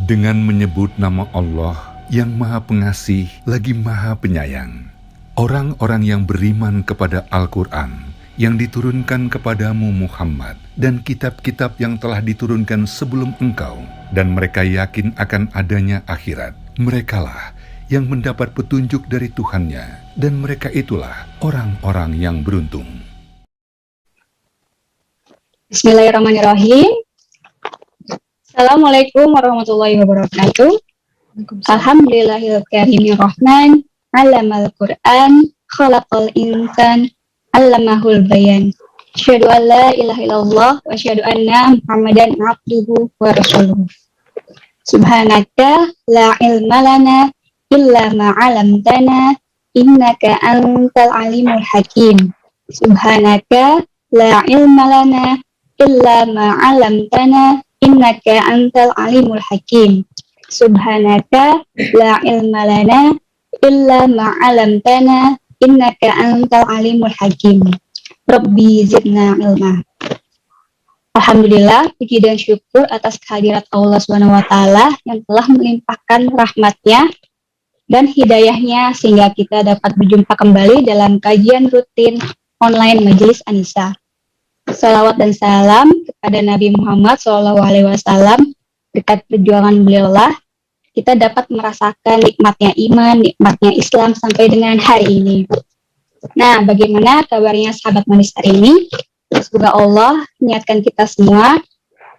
Dengan menyebut nama Allah yang Maha Pengasih lagi Maha Penyayang. Orang-orang yang beriman kepada Al-Quran yang diturunkan kepadamu Muhammad dan kitab-kitab yang telah diturunkan sebelum engkau, dan mereka yakin akan adanya akhirat. Merekalah yang mendapat petunjuk dari Tuhannya, dan mereka itulah orang-orang yang beruntung. Bismillahirrahmanirrahim. Assalamualaikum warahmatullahi wabarakatuh. Alhamdulillahirrahmanirrahim. Allamal Qur'an, khalaqal insan, allamahul bayan. Asyhadu an la ilaha illallah wa asyhadu anna Muhammadan abduhu wa rasuluh. Subhanaka la ilma lana illa ma 'allamtana innaka antal alimul hakim. Subhanaka la ilma lana illa ma 'allamtana innaka antal alimul hakim. Subhanaka la ilma lana illa ma 'allamtana innaka antal alimul hakim. Rabbi zidna ilma. Alhamdulillah, puji dan syukur atas kehadirat Allah SWT yang telah melimpahkan rahmatnya dan hidayahnya sehingga kita dapat berjumpa kembali dalam kajian rutin online Majelis Anisa. Salawat dan salam kepada Nabi Muhammad SAW. Berkat perjuangan beliaulah kita dapat merasakan nikmatnya iman, nikmatnya Islam sampai dengan hari ini. Nah, bagaimana kabarnya sahabat manis hari ini? Semoga Allah mengingatkan kita semua,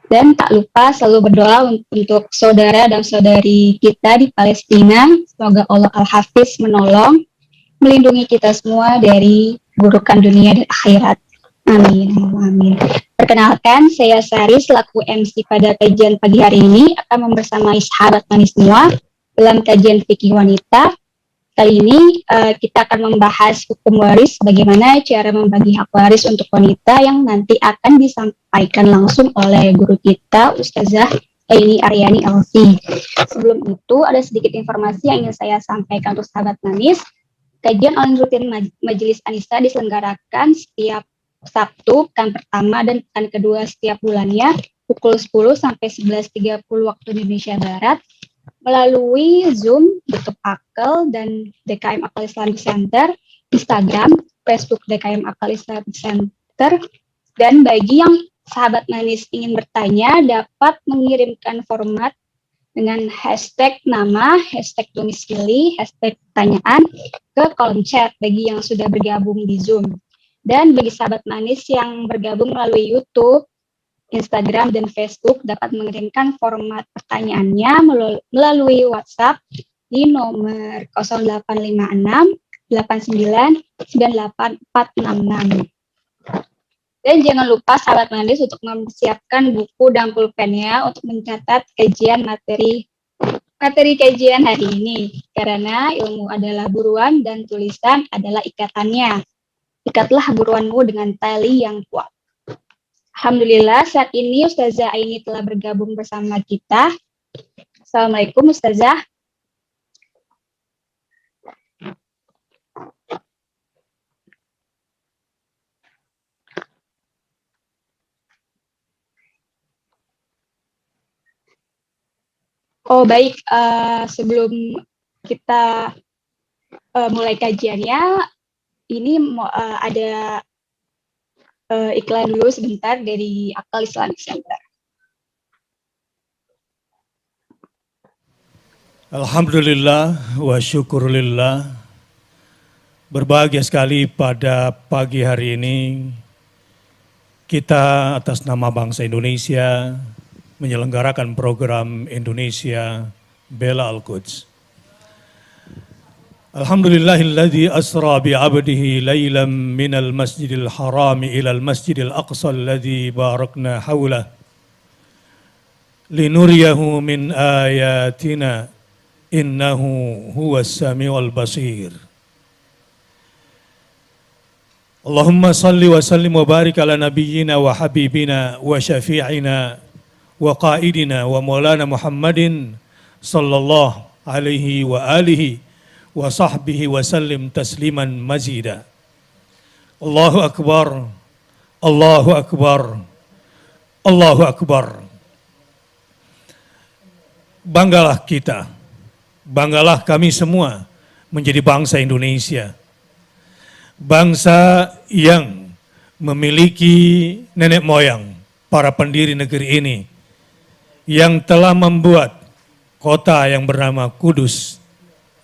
dan tak lupa selalu berdoa untuk saudara dan saudari kita di Palestina. Semoga Allah Al-Hafiz menolong, melindungi kita semua dari burukan dunia dan akhirat. Amin. Amin. Perkenalkan, saya Sari selaku MC pada kajian pagi hari ini akan membersamai sahabat manis semua dalam kajian fikih wanita. Kali ini kita akan membahas hukum waris, bagaimana cara membagi hak waris untuk wanita yang nanti akan disampaikan langsung oleh guru kita, Ustazah Aini Aryani LC. Sebelum itu, ada sedikit informasi yang ingin saya sampaikan untuk sahabat manis. Kajian online rutin Majelis Anisa diselenggarakan setiap Sabtu, pekan pertama dan pekan kedua setiap bulannya, pukul 10 sampai 11.30 waktu Indonesia Barat, melalui Zoom, YouTube Akel, dan DKM Akel Islamic Center, Instagram, Facebook DKM Akel Islamic Center. Dan bagi yang sahabat manis ingin bertanya, dapat mengirimkan format dengan hashtag nama, hashtag domisili, hashtag pertanyaan ke kolom chat bagi yang sudah bergabung di Zoom. Dan bagi sahabat manis yang bergabung melalui YouTube, Instagram, dan Facebook dapat mengirimkan format pertanyaannya melalui WhatsApp di nomor 0856 89 98466. Dan jangan lupa sahabat manis untuk mempersiapkan buku dan pulpennya untuk mencatat kajian materi kajian hari ini, karena ilmu adalah buruan dan tulisan adalah ikatannya. Ikatlah buruanmu dengan tali yang kuat. Alhamdulillah, saat ini Ustazah Aini telah bergabung bersama kita. Assalamualaikum Ustazah. Oh baik, sebelum kita mulai kajiannya, ini ada iklan dulu sebentar dari Akel Islamic Center. Alhamdulillah wa syukurillah. Berbahagia sekali pada pagi hari ini kita atas nama bangsa Indonesia menyelenggarakan program Indonesia Bela Al-Quds. Alhamdulillahilladzi asra bi'abdihi laylan minal masjidil harami ilal masjidil aqsa alladzi barakna hawlah linuriyahu min ayatina innahu huwas samiul basir. Allahumma salli wa sallim wa barik ala nabiyyina wa habibina wa syafi'ina wa qaidina wa maulana Muhammadin sallallahu alaihi wa alihi wa sahbihi wa sallim tasliman mazida. Allahu akbar, Allahu akbar, Allahu akbar. banggalah kita, banggalah kami semua menjadi bangsa Indonesia. Bangsa yang memiliki nenek moyang para pendiri negeri ini yang telah membuat kota yang bernama Kudus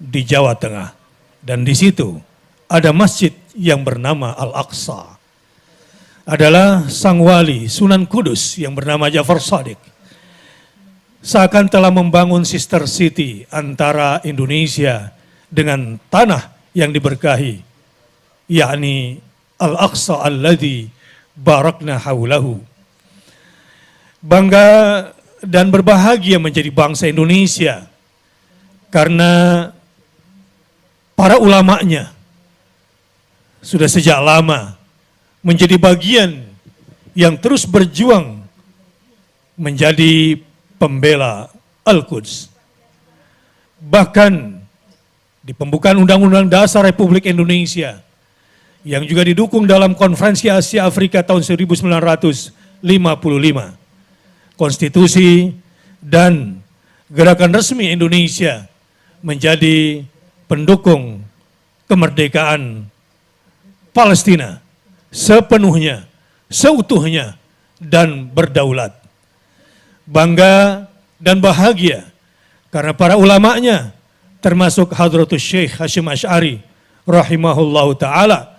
di Jawa Tengah. Dan di situ ada masjid yang bernama Al-Aqsa. Adalah sang wali Sunan Kudus yang bernama Ja'far Shadiq. Seakan telah membangun sister city antara Indonesia dengan tanah yang diberkahi, yakni Al-Aqsa alladzi barakna haulahu. Bangga dan berbahagia menjadi bangsa Indonesia karena para ulamanya sudah sejak lama menjadi bagian yang terus berjuang menjadi pembela Al-Quds. Bahkan di pembukaan Undang-Undang Dasar Republik Indonesia yang juga didukung dalam Konferensi Asia Afrika tahun 1955, konstitusi dan gerakan resmi Indonesia menjadi pendukung kemerdekaan Palestina sepenuhnya, seutuhnya, dan berdaulat. Bangga dan bahagia karena para ulamanya termasuk Hadratus Syekh Hasyim Asy'ari rahimahullahu ta'ala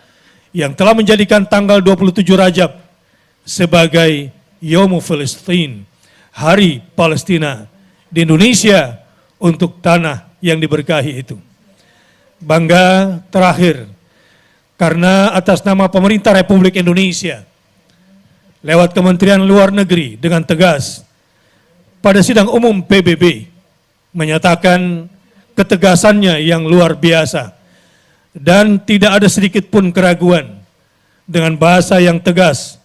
yang telah menjadikan tanggal 27 Rajab sebagai Yaumu Filistin, Hari Palestina di Indonesia untuk tanah yang diberkahi itu. Bangga terakhir karena atas nama pemerintah Republik Indonesia lewat Kementerian Luar Negeri dengan tegas pada sidang umum PBB menyatakan ketegasannya yang luar biasa dan tidak ada sedikit pun keraguan dengan bahasa yang tegas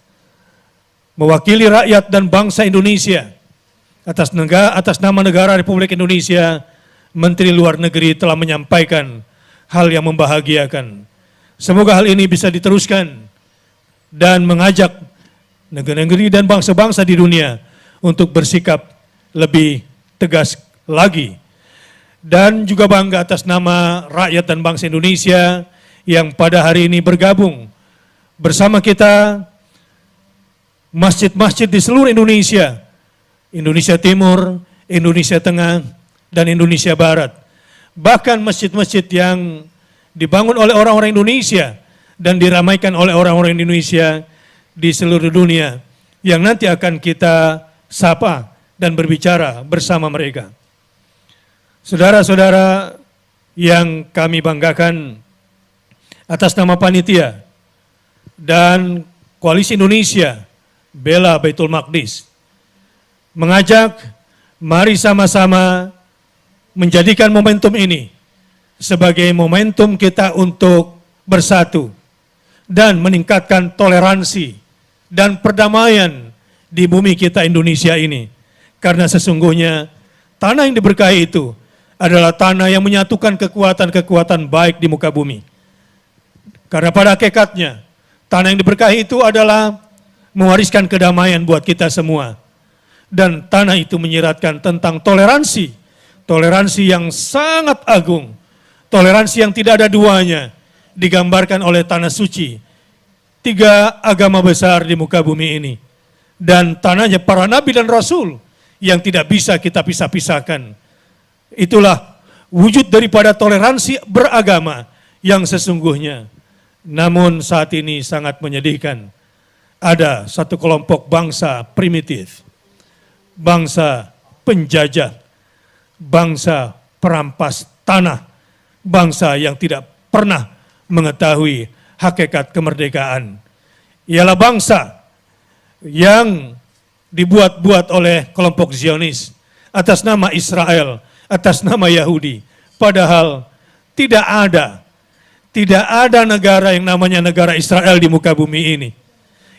mewakili rakyat dan bangsa Indonesia atas nama negara Republik Indonesia. Menteri Luar Negeri telah menyampaikan hal yang membahagiakan. Semoga hal ini bisa diteruskan dan mengajak negara-negara dan bangsa-bangsa di dunia untuk bersikap lebih tegas lagi. Dan juga bangga atas nama rakyat dan bangsa Indonesia yang pada hari ini bergabung bersama kita, masjid-masjid di seluruh Indonesia, Indonesia Timur, Indonesia Tengah, dan Indonesia Barat. Bahkan masjid-masjid yang dibangun oleh orang-orang Indonesia dan diramaikan oleh orang-orang Indonesia di seluruh dunia yang nanti akan kita sapa dan berbicara bersama mereka. Saudara-saudara yang kami banggakan, atas nama panitia dan Koalisi Indonesia Bela Baitul Maqdis mengajak mari sama-sama menjadikan momentum ini sebagai momentum kita untuk bersatu dan meningkatkan toleransi dan perdamaian di bumi kita Indonesia ini. Karena sesungguhnya tanah yang diberkahi itu adalah tanah yang menyatukan kekuatan-kekuatan baik di muka bumi. Karena pada hakikatnya tanah yang diberkahi itu adalah mewariskan kedamaian buat kita semua. Dan tanah itu menyiratkan tentang toleransi, toleransi yang sangat agung, toleransi yang tidak ada duanya, digambarkan oleh tanah suci, 3 agama besar di muka bumi ini. Dan tanahnya para nabi dan rasul yang tidak bisa kita pisah-pisahkan. Itulah wujud daripada toleransi beragama yang sesungguhnya. Namun saat ini sangat menyedihkan. Ada satu kelompok bangsa primitif, bangsa penjajah, bangsa perampas tanah, bangsa yang tidak pernah mengetahui hakikat kemerdekaan. Ialah bangsa yang dibuat-buat oleh kelompok Zionis atas nama Israel, atas nama Yahudi. Padahal tidak ada negara yang namanya negara Israel di muka bumi ini.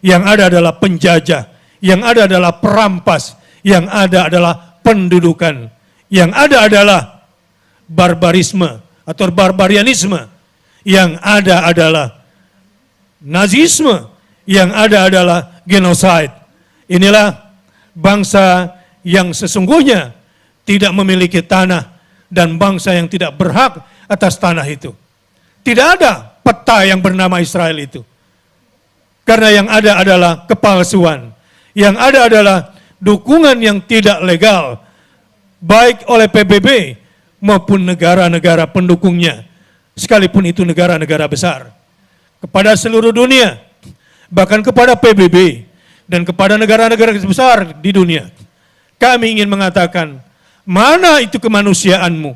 Yang ada adalah penjajah, yang ada adalah perampas, yang ada adalah pendudukan, yang ada adalah barbarisme atau barbarianisme, yang ada adalah nazisme, yang ada adalah genocide. Inilah bangsa yang sesungguhnya tidak memiliki tanah dan bangsa yang tidak berhak atas tanah itu. Tidak ada peta yang bernama Israel itu. Karena yang ada adalah kepalsuan. Yang ada adalah dukungan yang tidak legal, baik oleh PBB maupun negara-negara pendukungnya, sekalipun itu negara-negara besar. Kepada seluruh dunia, bahkan kepada PBB dan kepada negara-negara besar di dunia, kami ingin mengatakan, mana itu kemanusiaanmu?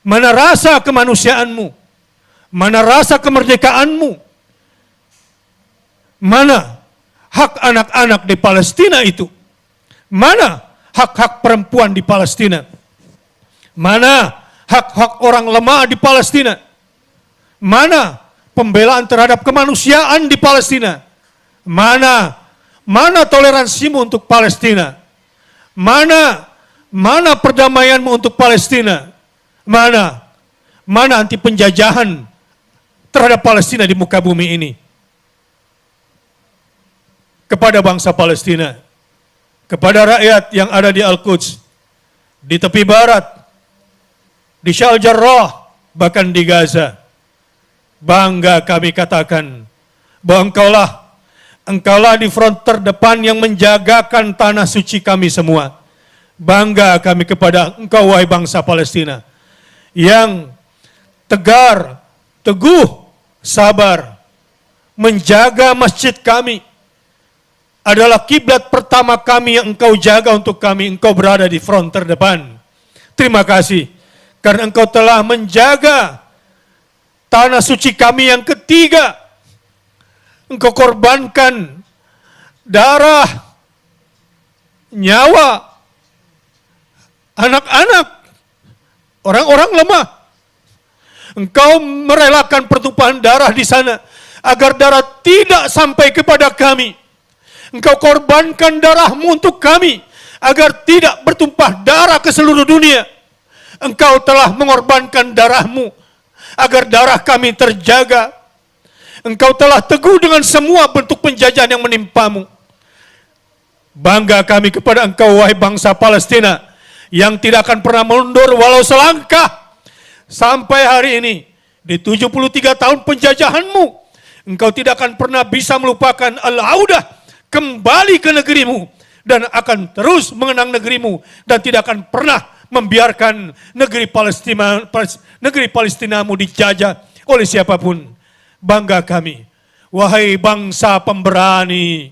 Mana rasa kemanusiaanmu? Mana rasa kemerdekaanmu? Mana hak anak-anak di Palestina itu? Mana hak-hak perempuan di Palestina? Mana hak-hak orang lemah di Palestina? Mana pembelaan terhadap kemanusiaan di Palestina? Mana toleransimu untuk Palestina? Mana perdamaianmu untuk Palestina? Mana anti penjajahan terhadap Palestina di muka bumi ini? Kepada bangsa Palestina, kepada rakyat yang ada di Al-Quds, di tepi barat, di Syal Jarrah, bahkan di Gaza, bangga kami katakan bahwa engkaulah di front terdepan yang menjagakan tanah suci kami semua. Bangga kami kepada engkau, wahai bangsa Palestina, yang tegar, teguh, sabar, menjaga masjid kami. Adalah kiblat pertama kami yang engkau jaga untuk kami. Engkau berada di front terdepan. Terima kasih karena engkau telah menjaga tanah suci kami yang ketiga. Engkau korbankan darah, nyawa, anak-anak, orang-orang lemah. Engkau merelakan pertumpahan darah di sana agar darah tidak sampai kepada kami. Engkau korbankan darahmu untuk kami, agar tidak bertumpah darah ke seluruh dunia. Engkau telah mengorbankan darahmu, agar darah kami terjaga. Engkau telah teguh dengan semua bentuk penjajahan yang menimpamu. Bangga kami kepada engkau, wahai bangsa Palestina, yang tidak akan pernah mundur walau selangkah. Sampai hari ini, di 73 tahun penjajahanmu, engkau tidak akan pernah bisa melupakan al-audah, kembali ke negerimu, dan akan terus mengenang negerimu, dan tidak akan pernah membiarkan negeri Palestinamu dijajah oleh siapapun. Bangga kami, wahai bangsa pemberani.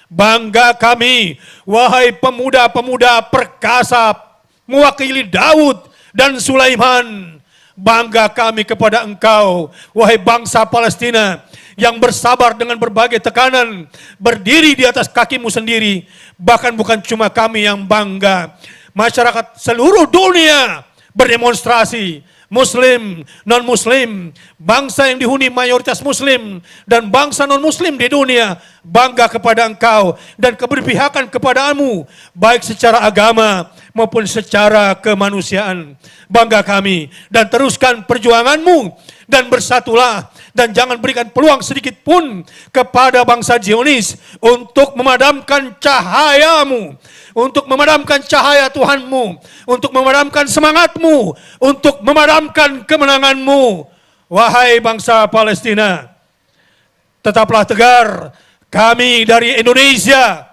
Bangga kami, wahai pemuda-pemuda perkasa mewakili Daud dan Sulaiman. Bangga kami kepada engkau, wahai bangsa Palestina, yang bersabar dengan berbagai tekanan, berdiri di atas kakimu sendiri. Bahkan bukan cuma kami yang bangga, masyarakat seluruh dunia berdemonstrasi, Muslim, non-Muslim, bangsa yang dihuni mayoritas Muslim, dan bangsa non-Muslim di dunia, bangga kepada engkau dan keberpihakan kepadamu, baik secara agama maupun secara kemanusiaan. Bangga kami, dan teruskan perjuanganmu, dan bersatulah, dan jangan berikan peluang sedikit pun kepada bangsa Zionis untuk memadamkan cahayamu, untuk memadamkan cahaya Tuhanmu, untuk memadamkan semangatmu, untuk memadamkan kemenanganmu. Wahai bangsa Palestina, tetaplah tegar. Kami dari Indonesia,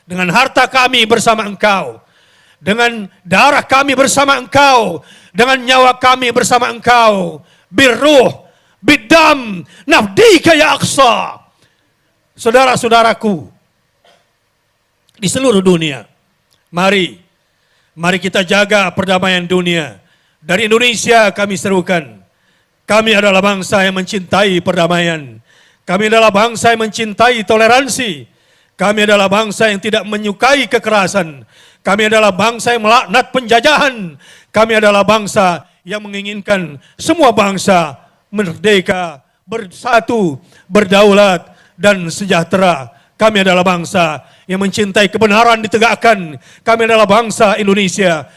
dengan harta kami bersama engkau, dengan darah kami bersama engkau, dengan nyawa kami bersama engkau. Birruh, bidam, nafdika ya Aqsa. Saudara-saudaraku di seluruh dunia, mari kita jaga perdamaian dunia. Dari Indonesia kami serukan, kami adalah bangsa yang mencintai perdamaian. Kami adalah bangsa yang mencintai toleransi. Kami adalah bangsa yang tidak menyukai kekerasan. Kami adalah bangsa yang melaknat penjajahan. Kami adalah bangsa yang menginginkan semua bangsa merdeka, bersatu, berdaulat, dan sejahtera. Kami adalah bangsa yang mencintai kebenaran ditegakkan. Kami adalah bangsa Indonesia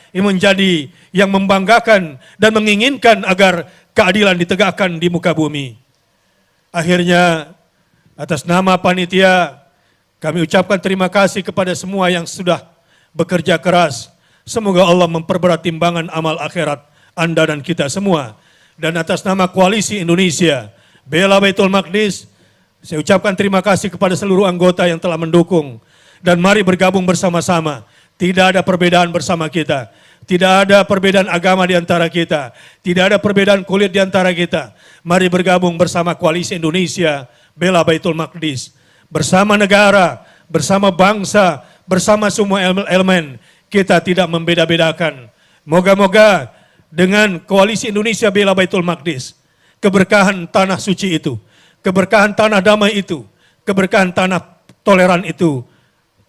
yang membanggakan dan menginginkan agar keadilan ditegakkan di muka bumi. Akhirnya, atas nama panitia, kami ucapkan terima kasih kepada semua yang sudah bekerja keras Semoga Allah memperberat timbangan amal akhirat Anda dan kita semua. Dan atas nama Koalisi Indonesia Bela Baitul Maqdis, saya ucapkan terima kasih kepada seluruh anggota yang telah mendukung. Dan mari bergabung bersama-sama. Tidak ada perbedaan bersama kita. Tidak ada perbedaan agama di antara kita. Tidak ada perbedaan kulit di antara kita. Mari bergabung bersama Koalisi Indonesia Bela Baitul Maqdis. Bersama negara, bersama bangsa, bersama semua elemen. Kita tidak membeda-bedakan. Moga-moga dengan Koalisi Indonesia Bela Baitul Maqdis, keberkahan tanah suci itu, keberkahan tanah damai itu, keberkahan tanah toleran itu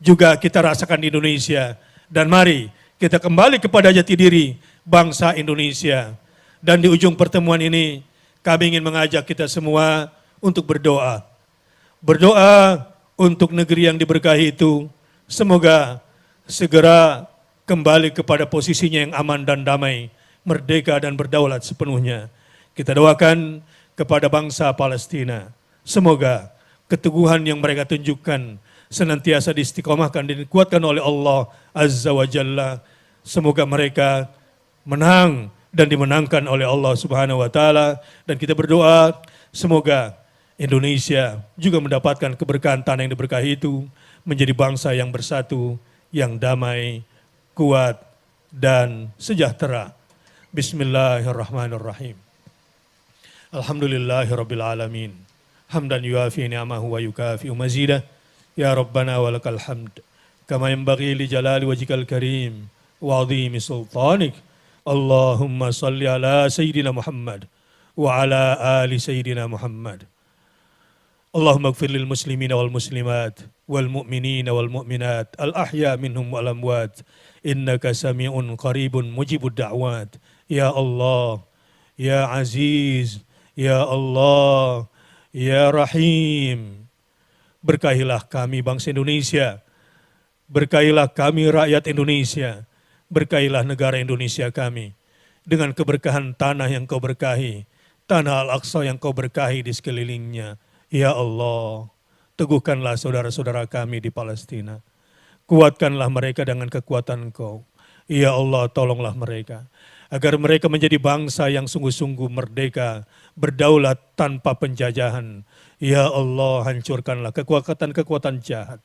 juga kita rasakan di Indonesia. Dan mari kita kembali kepada jati diri bangsa Indonesia. Dan di ujung pertemuan ini kami ingin mengajak kita semua untuk berdoa. Berdoa untuk negeri yang diberkahi itu, semoga segera kembali kepada posisinya yang aman dan damai, merdeka dan berdaulat sepenuhnya. Kita doakan kepada bangsa Palestina, semoga keteguhan yang mereka tunjukkan senantiasa diistiqomahkan dan dikuatkan oleh Allah Azza wa Jalla. Semoga mereka menang dan dimenangkan oleh Allah Subhanahu wa Ta'ala. Dan kita berdoa semoga Indonesia juga mendapatkan keberkahan tanah yang diberkahi itu, menjadi bangsa yang bersatu, yang damai, kuat, dan sejahtera. Bismillahirrahmanirrahim. Alhamdulillahirabbil alamin. Hamdan yuafi ni'amahu wa yukafi mazidah. Ya Rabbana walakal hamd. Kama yanbaghi li jalali wajhikal karim wa 'azimi sultanik. Allahumma salli ala sayyidina Muhammad wa ala ali sayyidina Muhammad. Allahumma ighfir lil muslimina wal muslimat wal mu'minina wal mu'minat al ahya minhum wal amwat. Innaka sami'un qaribun mujibud da'wat. Ya Allah, Ya Aziz, Ya Allah, Ya Rahim. Berkahilah kami bangsa Indonesia, berkahilah kami rakyat Indonesia, berkahilah negara Indonesia kami dengan keberkahan tanah yang kau berkahi, tanah Al-Aqsa yang kau berkahi di sekelilingnya. Ya Allah, teguhkanlah saudara-saudara kami di Palestina, kuatkanlah mereka dengan kekuatan Kau. Ya Allah, tolonglah mereka agar mereka menjadi bangsa yang sungguh-sungguh merdeka, berdaulat tanpa penjajahan. Ya Allah, hancurkanlah kekuatan-kekuatan jahat.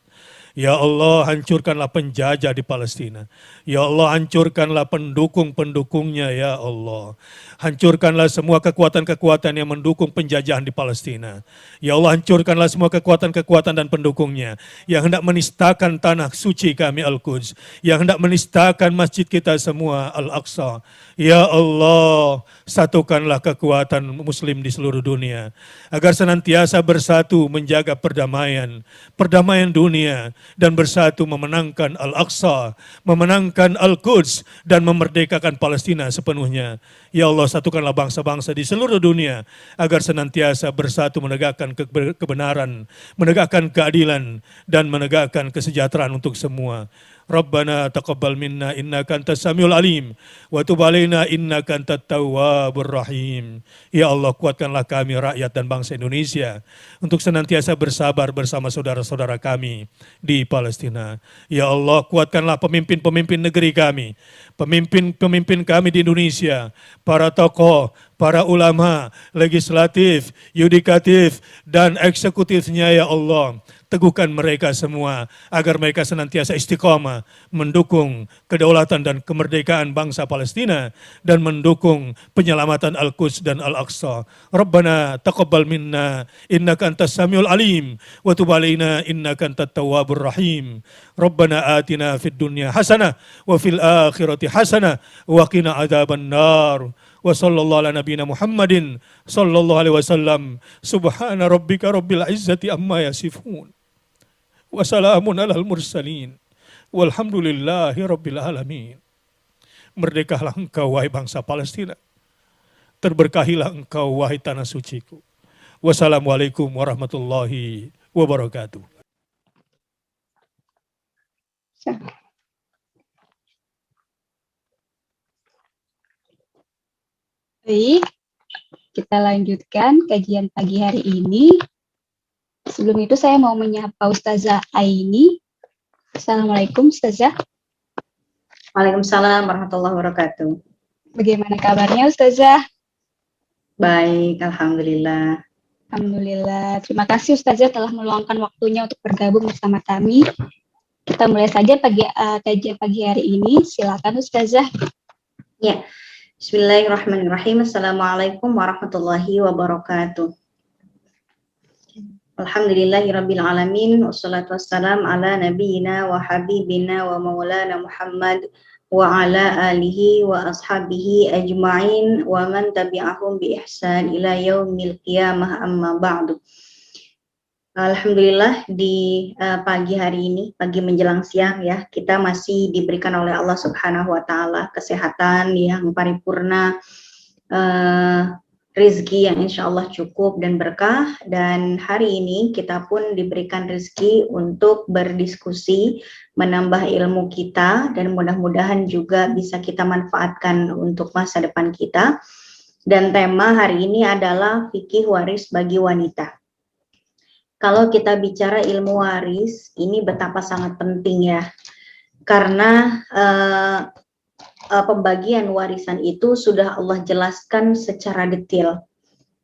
Ya Allah, hancurkanlah penjajah di Palestina. Ya Allah, hancurkanlah pendukung-pendukungnya, ya Allah. Hancurkanlah semua kekuatan-kekuatan yang mendukung penjajahan di Palestina. Ya Allah, hancurkanlah semua kekuatan-kekuatan dan pendukungnya yang hendak menistakan tanah suci kami Al-Quds, yang hendak menistakan masjid kita semua Al-Aqsa. Ya Allah, satukanlah kekuatan muslim di seluruh dunia agar senantiasa bersatu menjaga perdamaian dunia dan bersatu memenangkan Al-Aqsa, memenangkan Al-Quds dan memerdekakan Palestina sepenuhnya. Ya Allah, satukanlah bangsa-bangsa di seluruh dunia agar senantiasa bersatu menegakkan kebenaran, menegakkan keadilan dan menegakkan kesejahteraan untuk semua. Rabbana taqabbal minna innaka antas samiul alim wa tub alaina innaka antat tawwabur rahim. Ya Allah, kuatkanlah kami rakyat dan bangsa Indonesia untuk senantiasa bersabar bersama saudara-saudara kami di Palestina. Ya Allah, kuatkanlah pemimpin-pemimpin negeri kami, pemimpin-pemimpin kami di Indonesia, para tokoh, para ulama, legislatif, yudikatif, dan eksekutifnya, ya Allah. Teguhkan mereka semua agar mereka senantiasa istiqamah mendukung kedaulatan dan kemerdekaan bangsa Palestina dan mendukung penyelamatan Al-Quds dan Al-Aqsa. Rabbana taqabbal minna innaka antas samiul alim wa tub alaina innaka antat tawwabur rahim. Rabbana atina fid dunya hasanah wa fil akhirati hasanah wa qina adzaban nar. Wa sallallahu ala nabiyina Muhammadin sallallahu alaihi wasallam. Subhana rabbika rabbil izzati amma yasifun. Wassalamun alal mursalin. Walhamdulillahi rabbil alamin. Merdekalah engkau wahai bangsa Palestina. Terberkahilah engkau wahai tanah suciku. Wassalamualaikum warahmatullahi wabarakatuh. Baik, kita lanjutkan kajian pagi hari ini. Sebelum itu saya mau menyapa Ustazah Aini. Assalamualaikum Ustazah. Waalaikumsalam warahmatullahi wabarakatuh. Bagaimana kabarnya Ustazah? Baik, alhamdulillah. Alhamdulillah. Terima kasih Ustazah telah meluangkan waktunya untuk bergabung bersama kami. Kita mulai saja kajian pagi hari ini. Silakan Ustazah. Ya. Bismillahirrahmanirrahim. Assalamualaikum warahmatullahi wabarakatuh. Alhamdulillahirabbil alamin wassalatu wassalam ala nabiyyina wa habibina wa maulana Muhammad wa ala alihi wa ashabihi ajma'in wa man tabi'ahum bi ihsan ila yaumil qiyamah amma ba'du. Alhamdulillah di pagi hari ini, pagi menjelang siang ya, kita masih diberikan oleh Allah Subhanahu wa taala kesehatan yang paripurna, rezeki yang insya Allah cukup dan berkah, dan hari ini kita pun diberikan rezeki untuk berdiskusi, menambah ilmu kita, dan mudah-mudahan juga bisa kita manfaatkan untuk masa depan kita. Dan tema hari ini adalah fikih waris bagi wanita. Kalau kita bicara ilmu waris, ini betapa sangat penting ya, karena pembagian warisan itu sudah Allah jelaskan secara detail.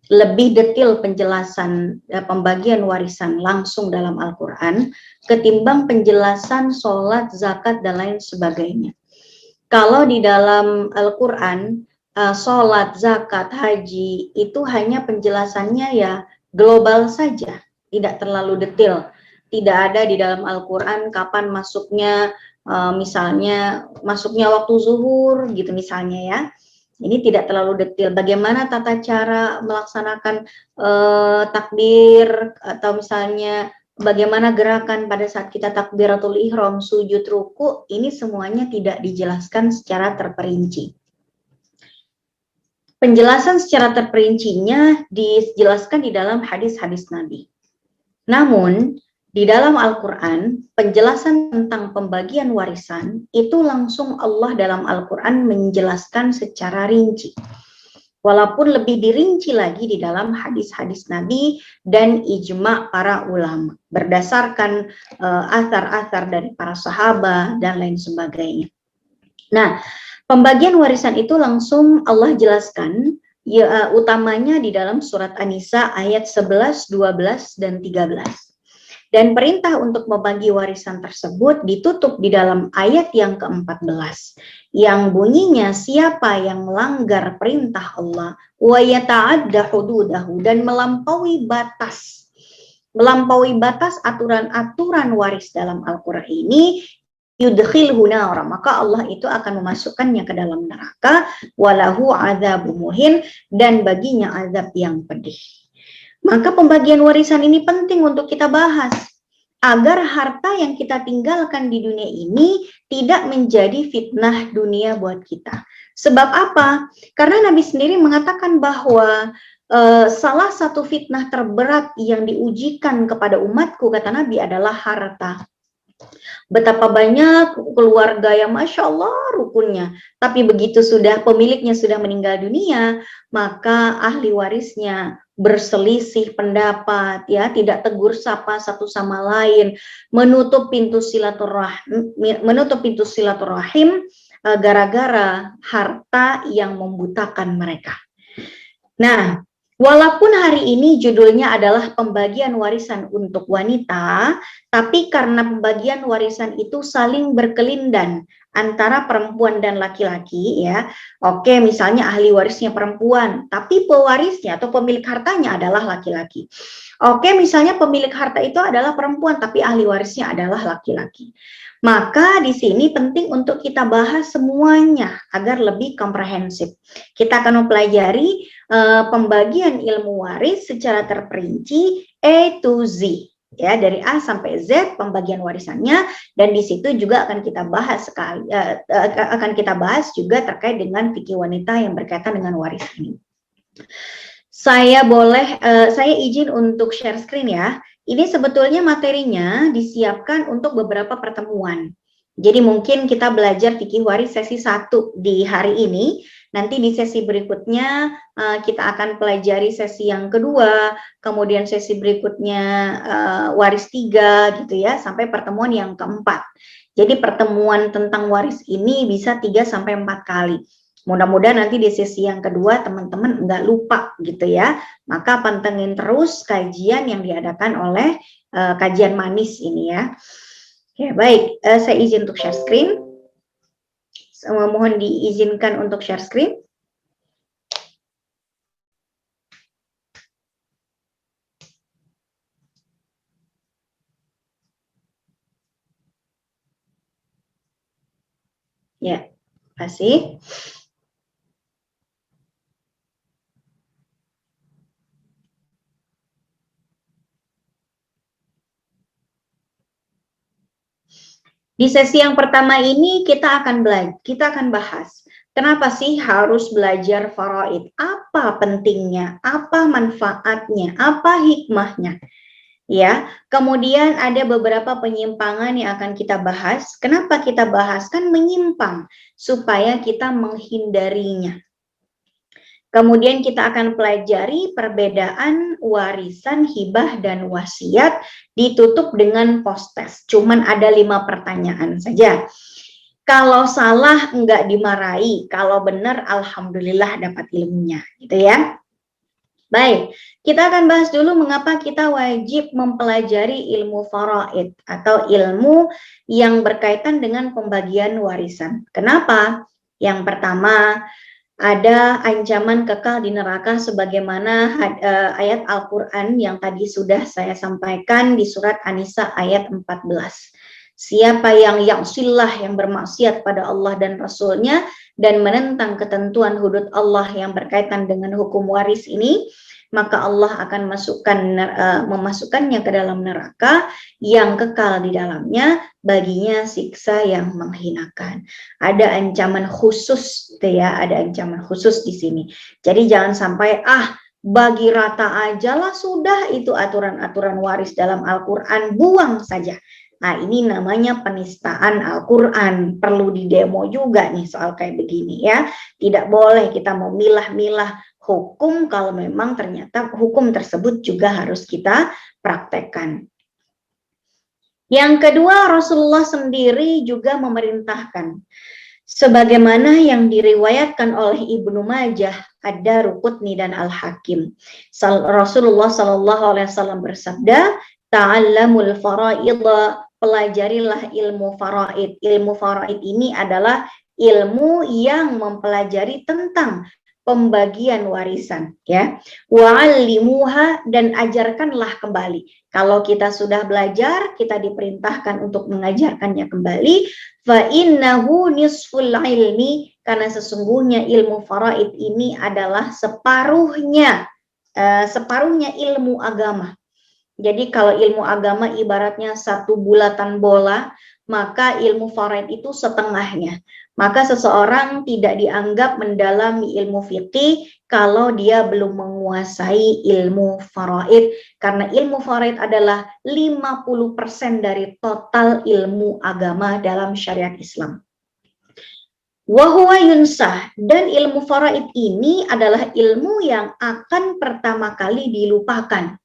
Lebih detail penjelasan pembagian warisan langsung dalam Al-Quran ketimbang penjelasan sholat, zakat, dan lain sebagainya. Kalau di dalam Al-Quran, sholat, zakat, haji, itu hanya penjelasannya ya global saja, tidak terlalu detail. Tidak ada di dalam Al-Quran kapan masuknya, misalnya masuknya waktu zuhur gitu misalnya ya. Ini tidak terlalu detail. Bagaimana tata cara melaksanakan takbir, atau misalnya bagaimana gerakan pada saat kita takbiratul ihram, sujud, ruku, ini semuanya tidak dijelaskan secara terperinci. Penjelasan secara terperincinya dijelaskan di dalam hadis-hadis Nabi. Namun, di dalam Al-Quran, penjelasan tentang pembagian warisan, itu langsung Allah dalam Al-Quran menjelaskan secara rinci. Walaupun lebih dirinci lagi di dalam hadis-hadis Nabi dan ijma' para ulama, berdasarkan athar-athar dari para sahabat dan lain sebagainya. Nah, pembagian warisan itu langsung Allah jelaskan, ya, utamanya di dalam surat An-Nisa ayat 11, 12, dan 13. Dan perintah untuk membagi warisan tersebut ditutup di dalam ayat yang ke-14, yang bunyinya siapa yang melanggar perintah Allah wa yata'adda hududahu, dan melampaui batas aturan-aturan waris dalam Al-Quran ini, yudkhilhu nara, maka Allah itu akan memasukkannya ke dalam neraka, walahu adzabun muhin, dan baginya azab yang pedih. Maka pembagian warisan ini penting untuk kita bahas, agar harta yang kita tinggalkan di dunia ini tidak menjadi fitnah dunia buat kita. Sebab apa? Karena Nabi sendiri mengatakan bahwa salah satu fitnah terberat yang diujikan kepada umatku, kata Nabi, adalah harta. Betapa banyak keluarga yang Masya Allah rukunnya, tapi begitu sudah pemiliknya sudah meninggal dunia, maka ahli warisnya berselisih pendapat, ya, tidak tegur sapa satu sama lain, menutup pintu silaturahim gara-gara harta yang membutakan mereka. Nah, walaupun hari ini judulnya adalah pembagian warisan untuk wanita, tapi karena pembagian warisan itu saling berkelindan antara perempuan dan laki-laki, ya. Oke, misalnya ahli warisnya perempuan, tapi pewarisnya atau pemilik hartanya adalah laki-laki. Oke, misalnya pemilik harta itu adalah perempuan, tapi ahli warisnya adalah laki-laki. Maka di sini penting untuk kita bahas semuanya agar lebih komprehensif. Kita akan mempelajari pembagian ilmu waris secara terperinci A to Z, ya, dari A sampai Z pembagian warisannya, dan di situ juga akan kita bahas juga terkait dengan fikih wanita yang berkaitan dengan waris ini. Saya izin untuk share screen ya. Ini sebetulnya materinya disiapkan untuk beberapa pertemuan. Jadi mungkin kita belajar fikih waris sesi 1 di hari ini, Nanti di sesi berikutnya kita akan pelajari sesi yang kedua, kemudian sesi berikutnya waris 3 gitu ya, sampai pertemuan yang keempat. Jadi pertemuan tentang waris ini bisa 3-4 kali. Mudah-mudahan nanti di sesi yang kedua teman-teman nggak lupa gitu ya. Maka pantengin terus kajian yang diadakan oleh kajian manis ini ya. Oke, baik. Saya izin untuk share screen. Mohon diizinkan untuk share screen. Ya, terima kasih. Di sesi yang pertama ini kita akan bahas kenapa sih harus belajar faraid? Apa pentingnya? Apa manfaatnya? Apa hikmahnya? Ya, kemudian ada beberapa penyimpangan yang akan kita bahas. Kenapa kita bahas? Kan menyimpang supaya kita menghindarinya. Kemudian kita akan pelajari perbedaan warisan, hibah, dan wasiat ditutup dengan post-test. Cuman ada 5 pertanyaan saja. Kalau salah enggak dimarahi, kalau benar alhamdulillah dapat ilmunya, gitu ya. Baik, kita akan bahas dulu mengapa kita wajib mempelajari ilmu faraid atau ilmu yang berkaitan dengan pembagian warisan. Kenapa? Yang pertama, ada ancaman kekal di neraka sebagaimana ayat Al-Quran yang tadi sudah saya sampaikan di surat An-Nisa ayat 14. Siapa yang ya'sillah, yang bermaksiat pada Allah dan Rasulnya dan menentang ketentuan hudud Allah yang berkaitan dengan hukum waris ini, maka Allah akan memasukkannya ke dalam neraka yang kekal di dalamnya, baginya siksa yang menghinakan. Ada ancaman khusus, gitu ya, ada ancaman khusus di sini. Jadi jangan sampai bagi rata aja lah sudah itu aturan-aturan waris dalam Al-Quran, buang saja. Nah, ini namanya penistaan Al-Quran. Perlu didemo juga nih soal kayak begini ya. Tidak boleh kita memilah-milah hukum kalau memang ternyata hukum tersebut juga harus kita praktekkan. Yang kedua, Rasulullah sendiri juga memerintahkan sebagaimana yang diriwayatkan oleh Ibnu Majah, Ad-Daruqutni dan Al-Hakim. Rasulullah SAW bersabda, "Ta'allamul faraidha", pelajarilah ilmu faraid. Ilmu faraid ini adalah ilmu yang mempelajari tentang pembagian warisan, ya. Wa'allimuha, dan ajarkanlah kembali. Kalau kita sudah belajar, kita diperintahkan untuk mengajarkannya kembali. Fa innahu nisful ilmi, karena sesungguhnya ilmu faraid ini adalah separuhnya ilmu agama. Jadi kalau ilmu agama ibaratnya satu bulatan bola, maka ilmu faraid itu setengahnya. Maka seseorang tidak dianggap mendalami ilmu fikih kalau dia belum menguasai ilmu faraid, karena ilmu faraid adalah 50% dari total ilmu agama dalam syariat Islam. Wahuwa yunsah, dan ilmu faraid ini adalah ilmu yang akan pertama kali dilupakan.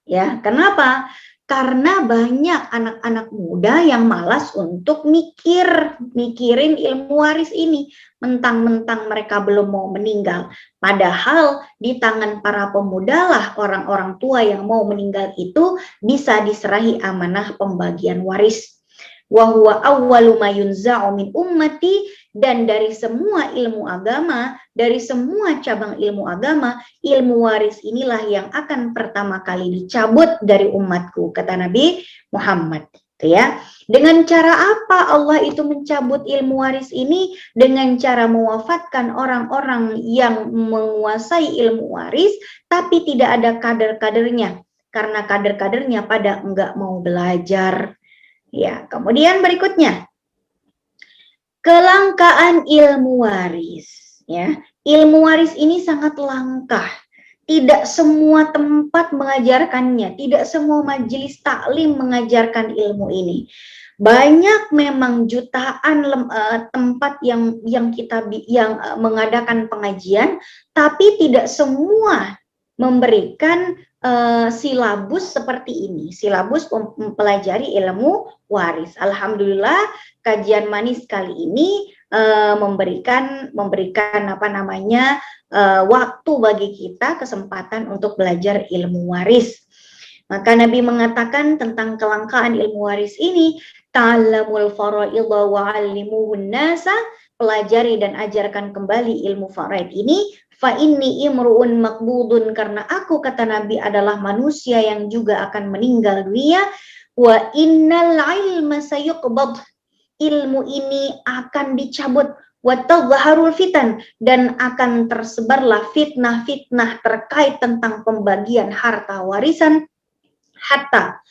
Ya, kenapa? Karena banyak anak-anak muda yang malas untuk mikirin ilmu waris ini. Mentang-mentang mereka belum mau meninggal. Padahal di tangan para pemuda lah orang-orang tua yang mau meninggal itu bisa diserahi amanah pembagian waris. Wa huwa awwalu ma yunza'u min ummati, dan dari semua ilmu agama, dari semua cabang ilmu agama, ilmu waris inilah yang akan pertama kali dicabut dari umatku, kata Nabi Muhammad. Itu ya. Dengan cara apa Allah itu mencabut ilmu waris ini? Dengan cara mewafatkan orang-orang yang menguasai ilmu waris, tapi tidak ada kader-kadernya. Karena kader-kadernya pada enggak mau belajar. Ya, kemudian berikutnya. Kelangkaan ilmu waris, ya. Ilmu waris ini sangat langka. Tidak semua tempat mengajarkannya, tidak semua majelis taklim mengajarkan ilmu ini. Banyak memang jutaan tempat yang mengadakan pengajian, tapi tidak semua memberikan silabus seperti ini, silabus mempelajari ilmu waris. Alhamdulillah kajian manis kali ini memberikan waktu bagi kita kesempatan untuk belajar ilmu waris. Maka Nabi mengatakan tentang kelangkaan ilmu waris ini, ta'allamul fara'idha wa 'allimuhun nasa, pelajari dan ajarkan kembali ilmu faraid ini, fa inni imru'un maqbudun, karena aku, kata Nabi, adalah manusia yang juga akan meninggal dunia, wa innal ilma sayuqbad, ilmu ini akan dicabut, wa tadhharul fitan, dan akan tersebarlah fitnah-fitnah terkait tentang pembagian harta warisan, hatta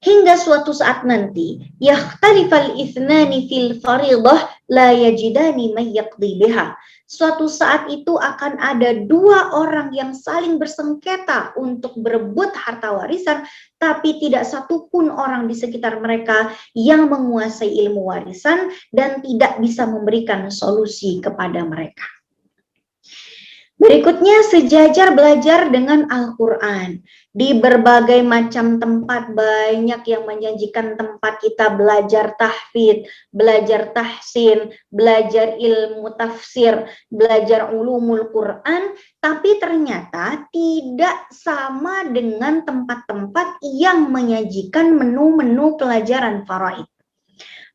hingga suatu saat nanti yakhtalifal ithnani fil faridah la yajidani may yaqdi biha. Suatu saat itu akan ada dua orang yang saling bersengketa untuk berebut harta warisan, tapi tidak satupun orang di sekitar mereka yang menguasai ilmu warisan dan tidak bisa memberikan solusi kepada mereka. Berikutnya, sejajar belajar dengan Al-Quran. Di berbagai macam tempat banyak yang menjanjikan tempat kita belajar tahfidz, belajar tahsin, belajar ilmu tafsir, belajar ulumul Quran, tapi ternyata tidak sama dengan tempat-tempat yang menyajikan menu-menu pelajaran faraid.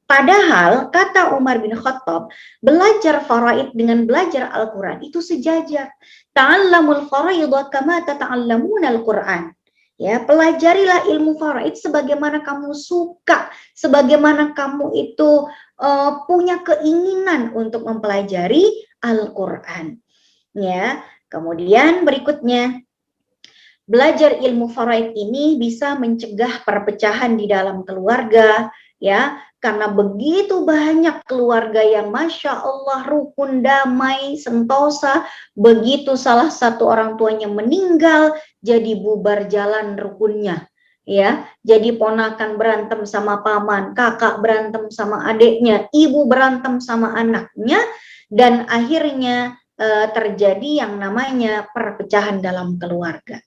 Padahal, kata Umar bin Khattab, belajar faraid dengan belajar Al-Quran itu sejajar. Ta'allamul faraidha kama tata'allamuna Al-Quran. Ya, pelajarilah ilmu faraid sebagaimana kamu suka, sebagaimana kamu itu punya keinginan untuk mempelajari Al-Quran. Ya, kemudian berikutnya, belajar ilmu faraid ini bisa mencegah perpecahan di dalam keluarga, ya, karena begitu banyak keluarga yang Masya Allah rukun, damai, sentosa, begitu salah satu orang tuanya meninggal, jadi bubar jalan rukunnya, ya, jadi ponakan berantem sama paman, kakak berantem sama adiknya, ibu berantem sama anaknya, dan akhirnya terjadi yang namanya perpecahan dalam keluarga.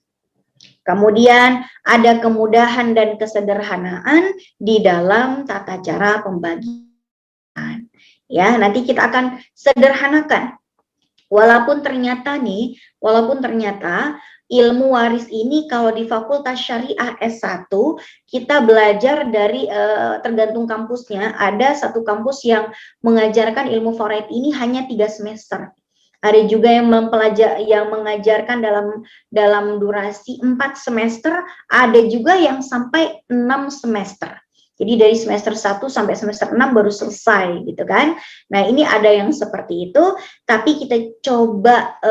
Kemudian ada kemudahan dan kesederhanaan di dalam tata cara pembagian. Ya, nanti kita akan sederhanakan. Walaupun ternyata ilmu waris ini kalau di Fakultas Syariah S1 kita belajar dari tergantung kampusnya. Ada satu kampus yang mengajarkan ilmu faraid ini hanya 3 semester. Ada juga yang mengajarkan dalam durasi 4 semester, ada juga yang sampai 6 semester. Jadi dari semester 1 sampai semester 6 baru selesai gitu kan. Nah, ini ada yang seperti itu, tapi kita coba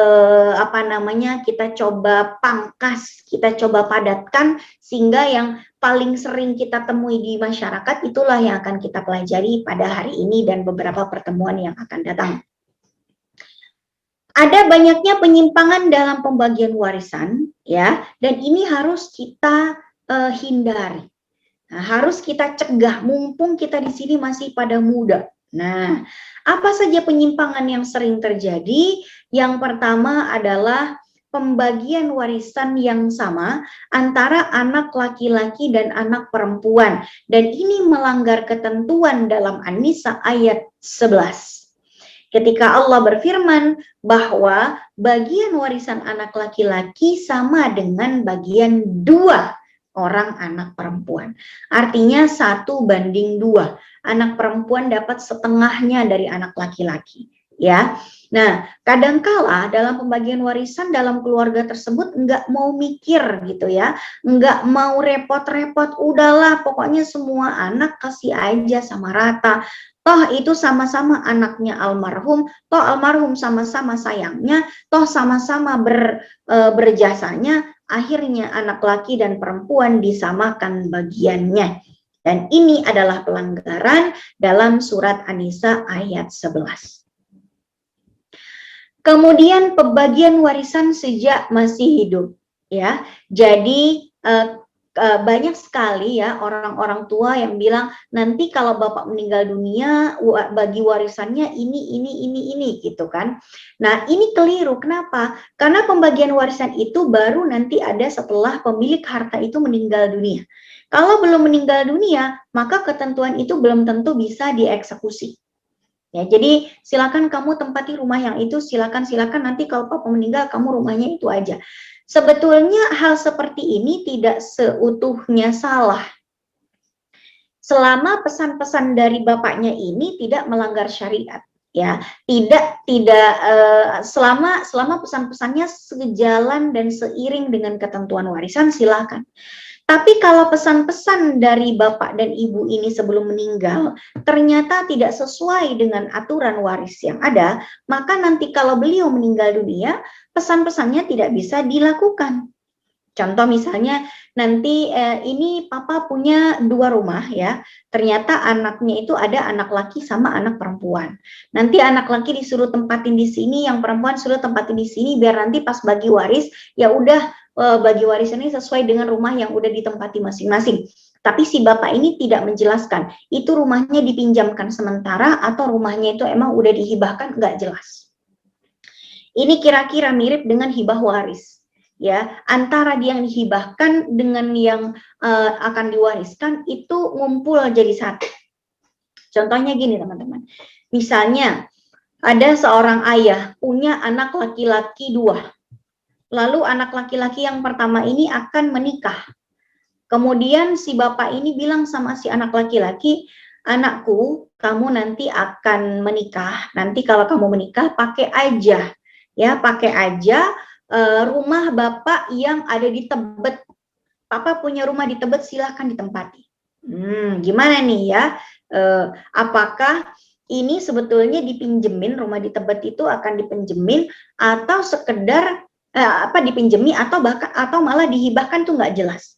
kita coba pangkas, kita coba padatkan sehingga yang paling sering kita temui di masyarakat itulah yang akan kita pelajari pada hari ini dan beberapa pertemuan yang akan datang. Ada banyaknya penyimpangan dalam pembagian warisan, ya, dan ini harus kita hindari. Nah, harus kita cegah, mumpung kita di sini masih pada muda. Nah, apa saja penyimpangan yang sering terjadi? Yang pertama adalah pembagian warisan yang sama antara anak laki-laki dan anak perempuan. Dan ini melanggar ketentuan dalam An-Nisa ayat 11. Ketika Allah berfirman bahwa bagian warisan anak laki-laki sama dengan bagian 2 orang anak perempuan. Artinya 1:2. Anak perempuan dapat setengahnya dari anak laki-laki. Ya, nah kadangkala dalam pembagian warisan dalam keluarga tersebut nggak mau mikir gitu ya, nggak mau repot-repot, udahlah pokoknya semua anak kasih aja sama rata. Toh itu sama-sama anaknya almarhum, toh almarhum sama-sama sayangnya, toh sama-sama berjasanya, akhirnya anak laki dan perempuan disamakan bagiannya. Dan ini adalah pelanggaran dalam surat An-Nisa ayat 11. Kemudian pembagian warisan sejak masih hidup, ya. Jadi banyak sekali ya orang-orang tua yang bilang nanti kalau bapak meninggal dunia bagi warisannya ini gitu kan. Nah ini keliru, kenapa? Karena pembagian warisan itu baru nanti ada setelah pemilik harta itu meninggal dunia. Kalau belum meninggal dunia, maka ketentuan itu belum tentu bisa dieksekusi. Ya, jadi silakan kamu tempati rumah yang itu, silakan nanti kalau papa meninggal kamu rumahnya itu aja. Sebetulnya hal seperti ini tidak seutuhnya salah. Selama pesan-pesan dari bapaknya ini tidak melanggar syariat, ya, selama pesan-pesannya sejalan dan seiring dengan ketentuan warisan, silakan. Tapi kalau pesan-pesan dari bapak dan ibu ini sebelum meninggal ternyata tidak sesuai dengan aturan waris yang ada, maka nanti kalau beliau meninggal dunia, pesan-pesannya tidak bisa dilakukan. Contoh misalnya nanti ini papa punya 2 rumah ya, ternyata anaknya itu ada anak laki sama anak perempuan. Nanti anak laki disuruh tempatin di sini, yang perempuan suruh tempatin di sini, biar nanti pas bagi waris ya udah bagi warisannya sesuai dengan rumah yang udah ditempati masing-masing. Tapi si bapak ini tidak menjelaskan itu rumahnya dipinjamkan sementara atau rumahnya itu emang udah dihibahkan, nggak jelas. Ini kira-kira mirip dengan hibah waris. Ya, antara dia yang dihibahkan dengan yang akan diwariskan itu ngumpul jadi satu. Contohnya gini teman-teman, misalnya ada seorang ayah punya anak laki-laki 2, lalu anak laki-laki yang pertama ini akan menikah. Kemudian si bapak ini bilang sama si anak laki-laki, anakku kamu nanti akan menikah, nanti kalau kamu menikah pakai aja, ya pakai aja rumah bapak yang ada di Tebet. Papa punya rumah di Tebet, silahkan ditempati. Gimana nih ya? Apakah ini sebetulnya dipinjemin, rumah di Tebet itu akan dipinjemin atau sekedar dipinjemi atau malah dihibahkan tuh nggak jelas.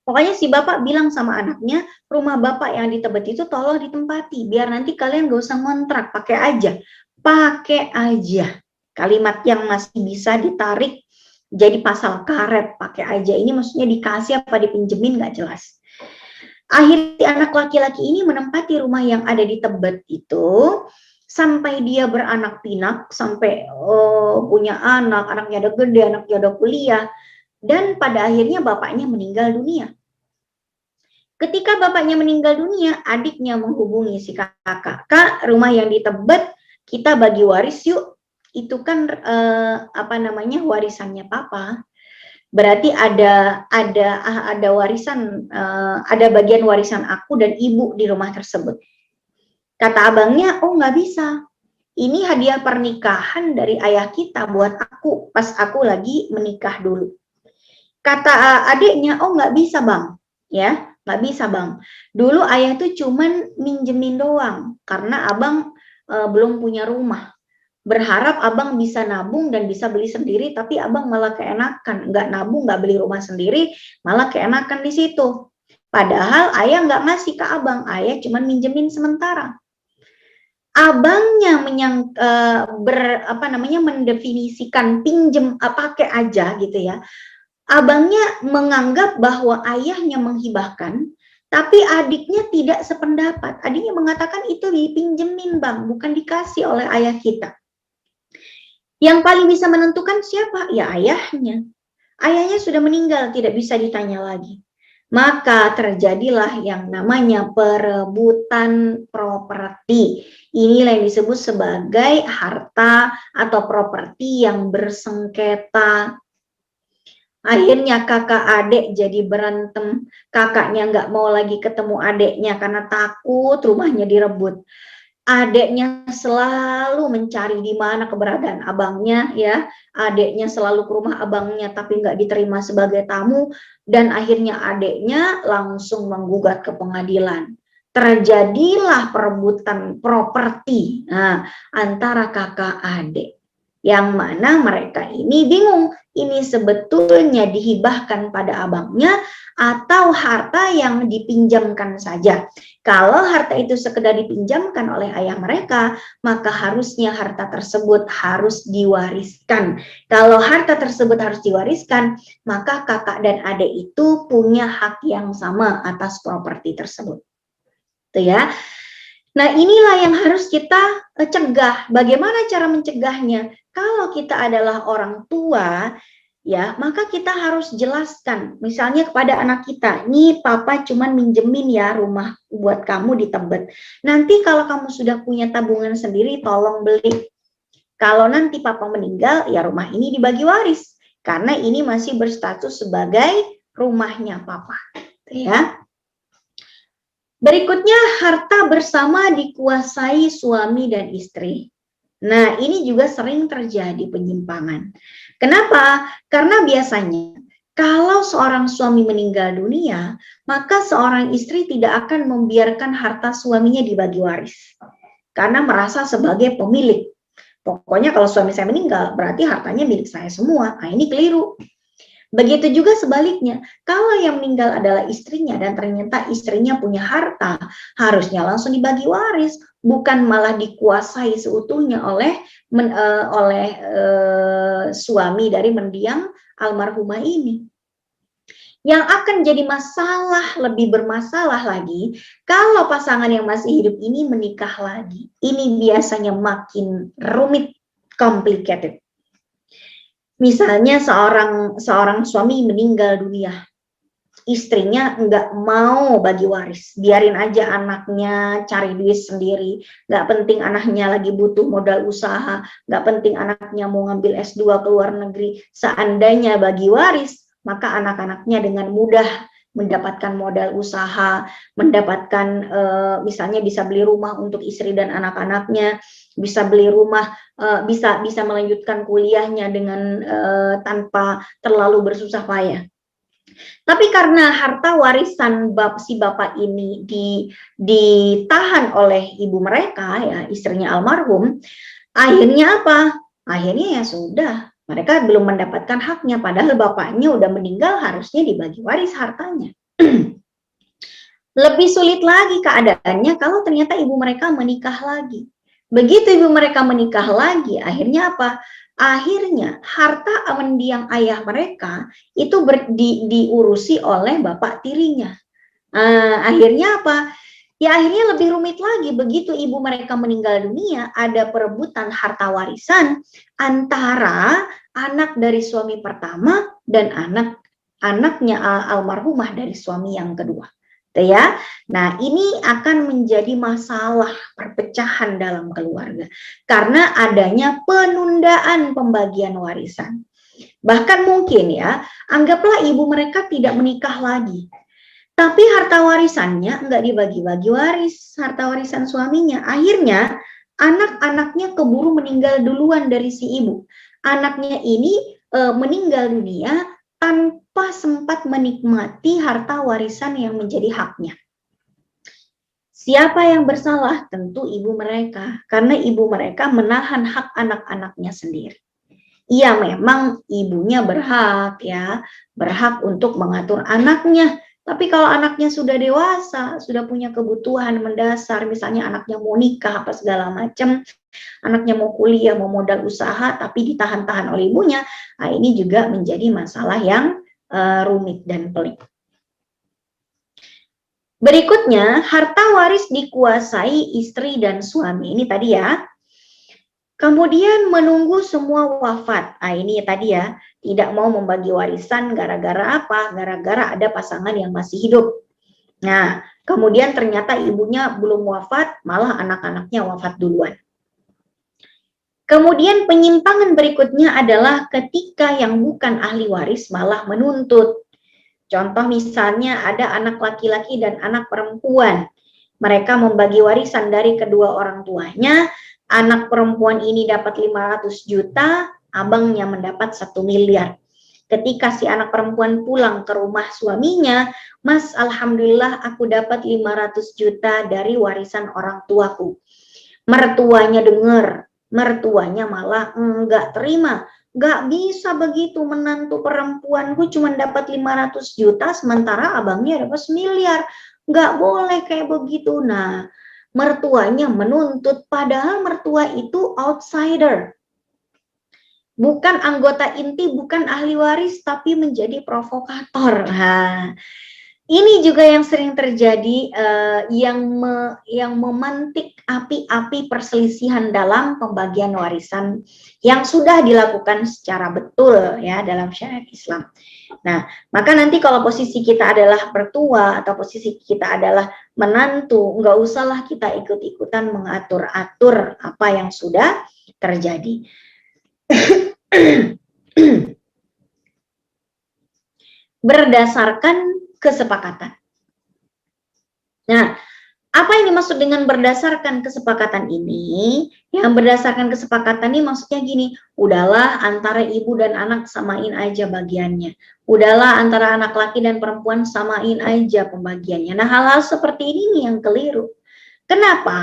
Pokoknya si bapak bilang sama anaknya, rumah bapak yang di Tebet itu tolong ditempati, biar nanti kalian gak usah ngontrak, pakai aja. Kalimat yang masih bisa ditarik jadi pasal karet, pakai aja. Ini maksudnya dikasih apa dipinjemin nggak jelas. Akhirnya anak laki-laki ini menempati rumah yang ada di Tebet itu sampai dia beranak pinak, sampai punya anak, anaknya udah gede, anaknya udah kuliah, dan pada akhirnya bapaknya meninggal dunia. Ketika bapaknya meninggal dunia, adiknya menghubungi si kakak, Kak, rumah yang di Tebet kita bagi waris yuk. Itu kan warisannya papa. Berarti ada warisan, ada bagian warisan aku dan ibu di rumah tersebut. Kata abangnya, oh nggak bisa. Ini hadiah pernikahan dari ayah kita buat aku pas aku lagi menikah dulu. Kata adiknya, oh nggak bisa bang, ya nggak bisa bang. Dulu ayah tuh cuman minjemin doang karena abang belum punya rumah. Berharap abang bisa nabung dan bisa beli sendiri, tapi abang malah keenakan, nggak nabung, nggak beli rumah sendiri, malah keenakan di situ. Padahal ayah nggak ngasih ke abang, ayah cuma minjemin sementara. Abangnya mendefinisikan pinjem pakai aja gitu ya. Abangnya menganggap bahwa ayahnya menghibahkan, tapi adiknya tidak sependapat. Adiknya mengatakan itu dipinjemin bang, bukan dikasih oleh ayah kita. Yang paling bisa menentukan siapa? Ya ayahnya. Ayahnya sudah meninggal, tidak bisa ditanya lagi. Maka terjadilah yang namanya perebutan properti. Inilah yang disebut sebagai harta atau properti yang bersengketa. Akhirnya kakak adik jadi berantem. Kakaknya nggak mau lagi ketemu adiknya karena takut rumahnya direbut. Adeknya selalu mencari di mana keberadaan abangnya, ya. Adeknya selalu ke rumah abangnya tapi nggak diterima sebagai tamu, dan akhirnya adeknya langsung menggugat ke pengadilan. Terjadilah perebutan properti antara kakak adik, yang mana mereka ini bingung, ini sebetulnya dihibahkan pada abangnya atau harta yang dipinjamkan saja. Kalau harta itu sekedar dipinjamkan oleh ayah mereka, maka harusnya harta tersebut harus diwariskan. Kalau harta tersebut harus diwariskan, maka kakak dan adik itu punya hak yang sama atas properti tersebut. Tuh ya. Nah, inilah yang harus kita cegah. Bagaimana cara mencegahnya? Kalau kita adalah orang tua, ya, maka kita harus jelaskan. Misalnya kepada anak kita, nih papa cuman minjemin ya rumah buat kamu di Tebet. Nanti kalau kamu sudah punya tabungan sendiri, tolong beli. Kalau nanti papa meninggal, ya rumah ini dibagi waris. Karena ini masih berstatus sebagai rumahnya papa. Ya. Berikutnya, harta bersama dikuasai suami dan istri. Nah, ini juga sering terjadi penyimpangan. Kenapa? Karena biasanya kalau seorang suami meninggal dunia, maka seorang istri tidak akan membiarkan harta suaminya dibagi waris. Karena merasa sebagai pemilik. Pokoknya kalau suami saya meninggal, berarti hartanya milik saya semua. Nah, ini keliru. Begitu juga sebaliknya, kalau yang meninggal adalah istrinya dan ternyata istrinya punya harta, harusnya langsung dibagi waris, bukan malah dikuasai seutuhnya oleh suami dari mendiang almarhumah ini. Yang akan jadi masalah, lebih bermasalah lagi, kalau pasangan yang masih hidup ini menikah lagi. Ini biasanya makin rumit, complicated. Misalnya seorang suami meninggal dunia, istrinya nggak mau bagi waris, biarin aja anaknya cari duit sendiri, nggak penting anaknya lagi butuh modal usaha, nggak penting anaknya mau ngambil S2 ke luar negeri, seandainya bagi waris, maka anak-anaknya dengan mudah mendapatkan modal usaha, mendapatkan misalnya bisa beli rumah untuk istri dan anak-anaknya, bisa beli rumah, bisa melanjutkan kuliahnya dengan tanpa terlalu bersusah payah. Tapi karena harta warisan si bapak ini ditahan oleh ibu mereka, ya istrinya almarhum, akhirnya apa? Akhirnya ya sudah, mereka belum mendapatkan haknya, padahal bapaknya udah meninggal, harusnya dibagi waris hartanya. Lebih sulit lagi keadaannya kalau ternyata ibu mereka menikah lagi. Begitu ibu mereka menikah lagi, akhirnya apa? Akhirnya harta mendiang ayah mereka itu diurusi oleh bapak tirinya. Akhirnya apa? Ya akhirnya lebih rumit lagi. Begitu ibu mereka meninggal dunia, ada perebutan harta warisan antara anak dari suami pertama dan anaknya almarhumah dari suami yang kedua. Ya, nah ini akan menjadi masalah perpecahan dalam keluarga karena adanya penundaan pembagian warisan. Bahkan mungkin ya, anggaplah ibu mereka tidak menikah lagi, tapi harta warisannya nggak dibagi-bagi waris, harta warisan suaminya. Akhirnya anak-anaknya keburu meninggal duluan dari si ibu. Anaknya ini meninggal dunia tanpa sempat menikmati harta warisan yang menjadi haknya. Siapa yang bersalah? Tentu ibu mereka, karena ibu mereka menahan hak anak-anaknya sendiri. Iya, memang ibunya berhak ya, berhak untuk mengatur anaknya. Tapi kalau anaknya sudah dewasa, sudah punya kebutuhan mendasar, misalnya anaknya mau nikah apa segala macam, anaknya mau kuliah, mau modal usaha, tapi ditahan-tahan oleh ibunya, nah ini juga menjadi masalah yang rumit dan pelik. Berikutnya, harta waris dikuasai istri dan suami. Ini tadi ya. Kemudian menunggu semua wafat. Nah ini tadi ya, tidak mau membagi warisan gara-gara apa? Gara-gara ada pasangan yang masih hidup. Nah, kemudian ternyata ibunya belum wafat, malah anak-anaknya wafat duluan. Kemudian penyimpangan berikutnya adalah ketika yang bukan ahli waris malah menuntut. Contoh misalnya ada anak laki-laki dan anak perempuan. Mereka membagi warisan dari kedua orang tuanya. Anak perempuan ini dapat 500 juta, abangnya mendapat 1 miliar. Ketika si anak perempuan pulang ke rumah suaminya, Mas, alhamdulillah aku dapat 500 juta dari warisan orang tuaku. Mertuanya dengar, mertuanya malah enggak terima. Nggak bisa begitu, menantu perempuanku cuma dapat 500 juta, sementara abangnya dapat 1 miliar. Nggak boleh kayak begitu. Nah, mertuanya menuntut, padahal mertua itu outsider. Bukan anggota inti, bukan ahli waris, tapi menjadi provokator. Nah, ini juga yang sering terjadi, yang memantik api-api perselisihan dalam pembagian warisan yang sudah dilakukan secara betul ya dalam syariat Islam. Nah, maka nanti kalau posisi kita adalah mertua atau posisi kita adalah menantu, nggak usahlah kita ikut-ikutan mengatur-atur apa yang sudah terjadi. Berdasarkan kesepakatan. Nah, apa yang dimaksud dengan berdasarkan kesepakatan ini? Yang berdasarkan kesepakatan ini maksudnya gini, udahlah antara ibu dan anak samain aja bagiannya. Udahlah antara anak laki dan perempuan samain aja pembagiannya. Nah, hal-hal seperti ini nih yang keliru. Kenapa?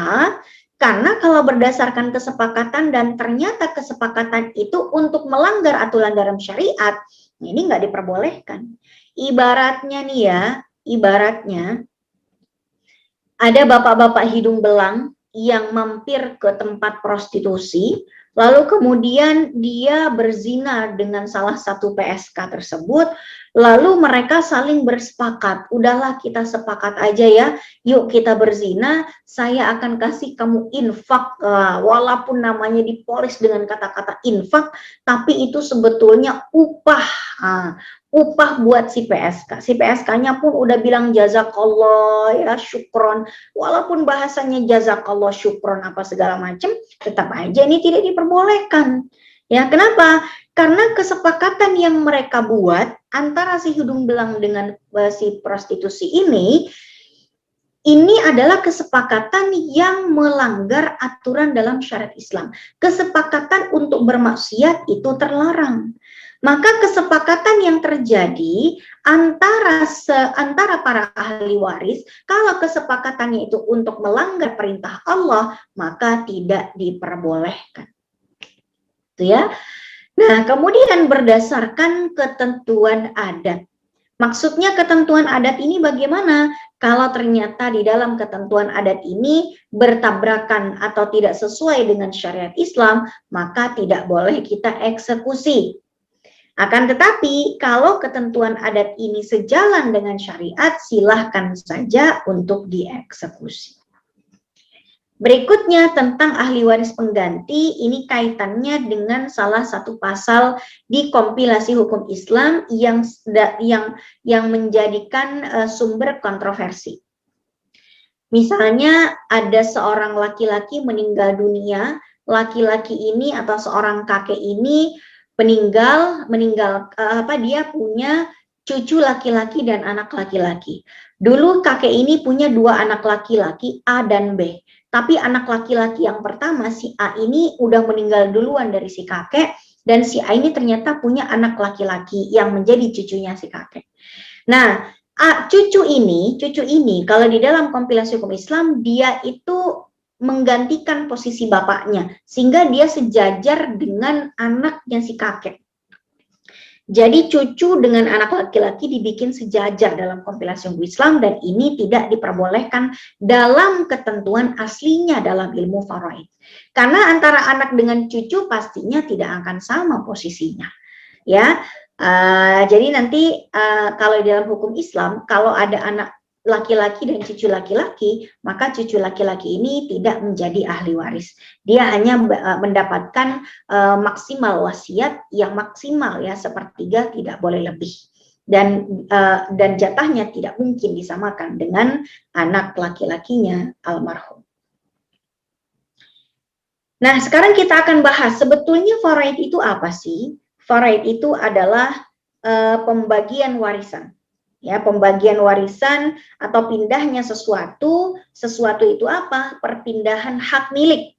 Karena kalau berdasarkan kesepakatan dan ternyata kesepakatan itu untuk melanggar aturan dalam syariat, ini nggak diperbolehkan. Ibaratnya nih ya, ibaratnya ada bapak-bapak hidung belang yang mampir ke tempat prostitusi, lalu kemudian dia berzina dengan salah satu PSK tersebut, lalu mereka saling bersepakat, udahlah kita sepakat aja ya, yuk kita berzina, saya akan kasih kamu infak, walaupun namanya dipolis dengan kata-kata infak, tapi itu sebetulnya upah, upah buat si PSK. Si PSK-nya pun udah bilang jazakallah ya syukron, walaupun bahasanya jazakallah syukron apa segala macam, tetap aja ini tidak diperbolehkan. Ya, kenapa? Karena kesepakatan yang mereka buat antara si hidung belang dengan si prostitusi ini adalah kesepakatan yang melanggar aturan dalam syariat Islam. Kesepakatan untuk bermaksiat itu terlarang. Maka kesepakatan yang terjadi antara para ahli waris, kalau kesepakatannya itu untuk melanggar perintah Allah, maka tidak diperbolehkan. Itu ya. Nah, kemudian berdasarkan ketentuan adat. Maksudnya ketentuan adat ini bagaimana? Kalau ternyata di dalam ketentuan adat ini bertabrakan atau tidak sesuai dengan syariat Islam, maka tidak boleh kita eksekusi. Akan tetapi, kalau ketentuan adat ini sejalan dengan syariat, silahkan saja untuk dieksekusi. Berikutnya tentang ahli waris pengganti, ini kaitannya dengan salah satu pasal di kompilasi hukum Islam yang menjadikan sumber kontroversi. Misalnya ada seorang laki-laki meninggal dunia, laki-laki ini atau seorang kakek ini meninggal dia punya cucu laki-laki dan anak laki-laki. Dulu kakek ini punya 2 anak laki-laki A dan B. Tapi anak laki-laki yang pertama si A ini udah meninggal duluan dari si kakek, dan si A ini ternyata punya anak laki-laki yang menjadi cucunya si kakek. Nah, cucu ini kalau di dalam kompilasi hukum Islam dia itu menggantikan posisi bapaknya, sehingga dia sejajar dengan anaknya si kakek. Jadi cucu dengan anak laki-laki dibikin sejajar dalam kompilasi hukum Islam, dan ini tidak diperbolehkan dalam ketentuan aslinya dalam ilmu faraid. Karena antara anak dengan cucu pastinya tidak akan sama posisinya. Ya, jadi nanti kalau di dalam hukum Islam, kalau ada anak laki-laki dan cucu laki-laki, maka cucu laki-laki ini tidak menjadi ahli waris. Dia hanya mendapatkan maksimal wasiat yang maksimal ya, 1/3, tidak boleh lebih. Dan jatahnya tidak mungkin disamakan dengan anak laki-lakinya almarhum. Nah, sekarang kita akan bahas sebetulnya faraid itu apa sih? Faraid itu adalah pembagian warisan. Ya, pembagian warisan atau pindahnya sesuatu itu apa? Perpindahan hak milik.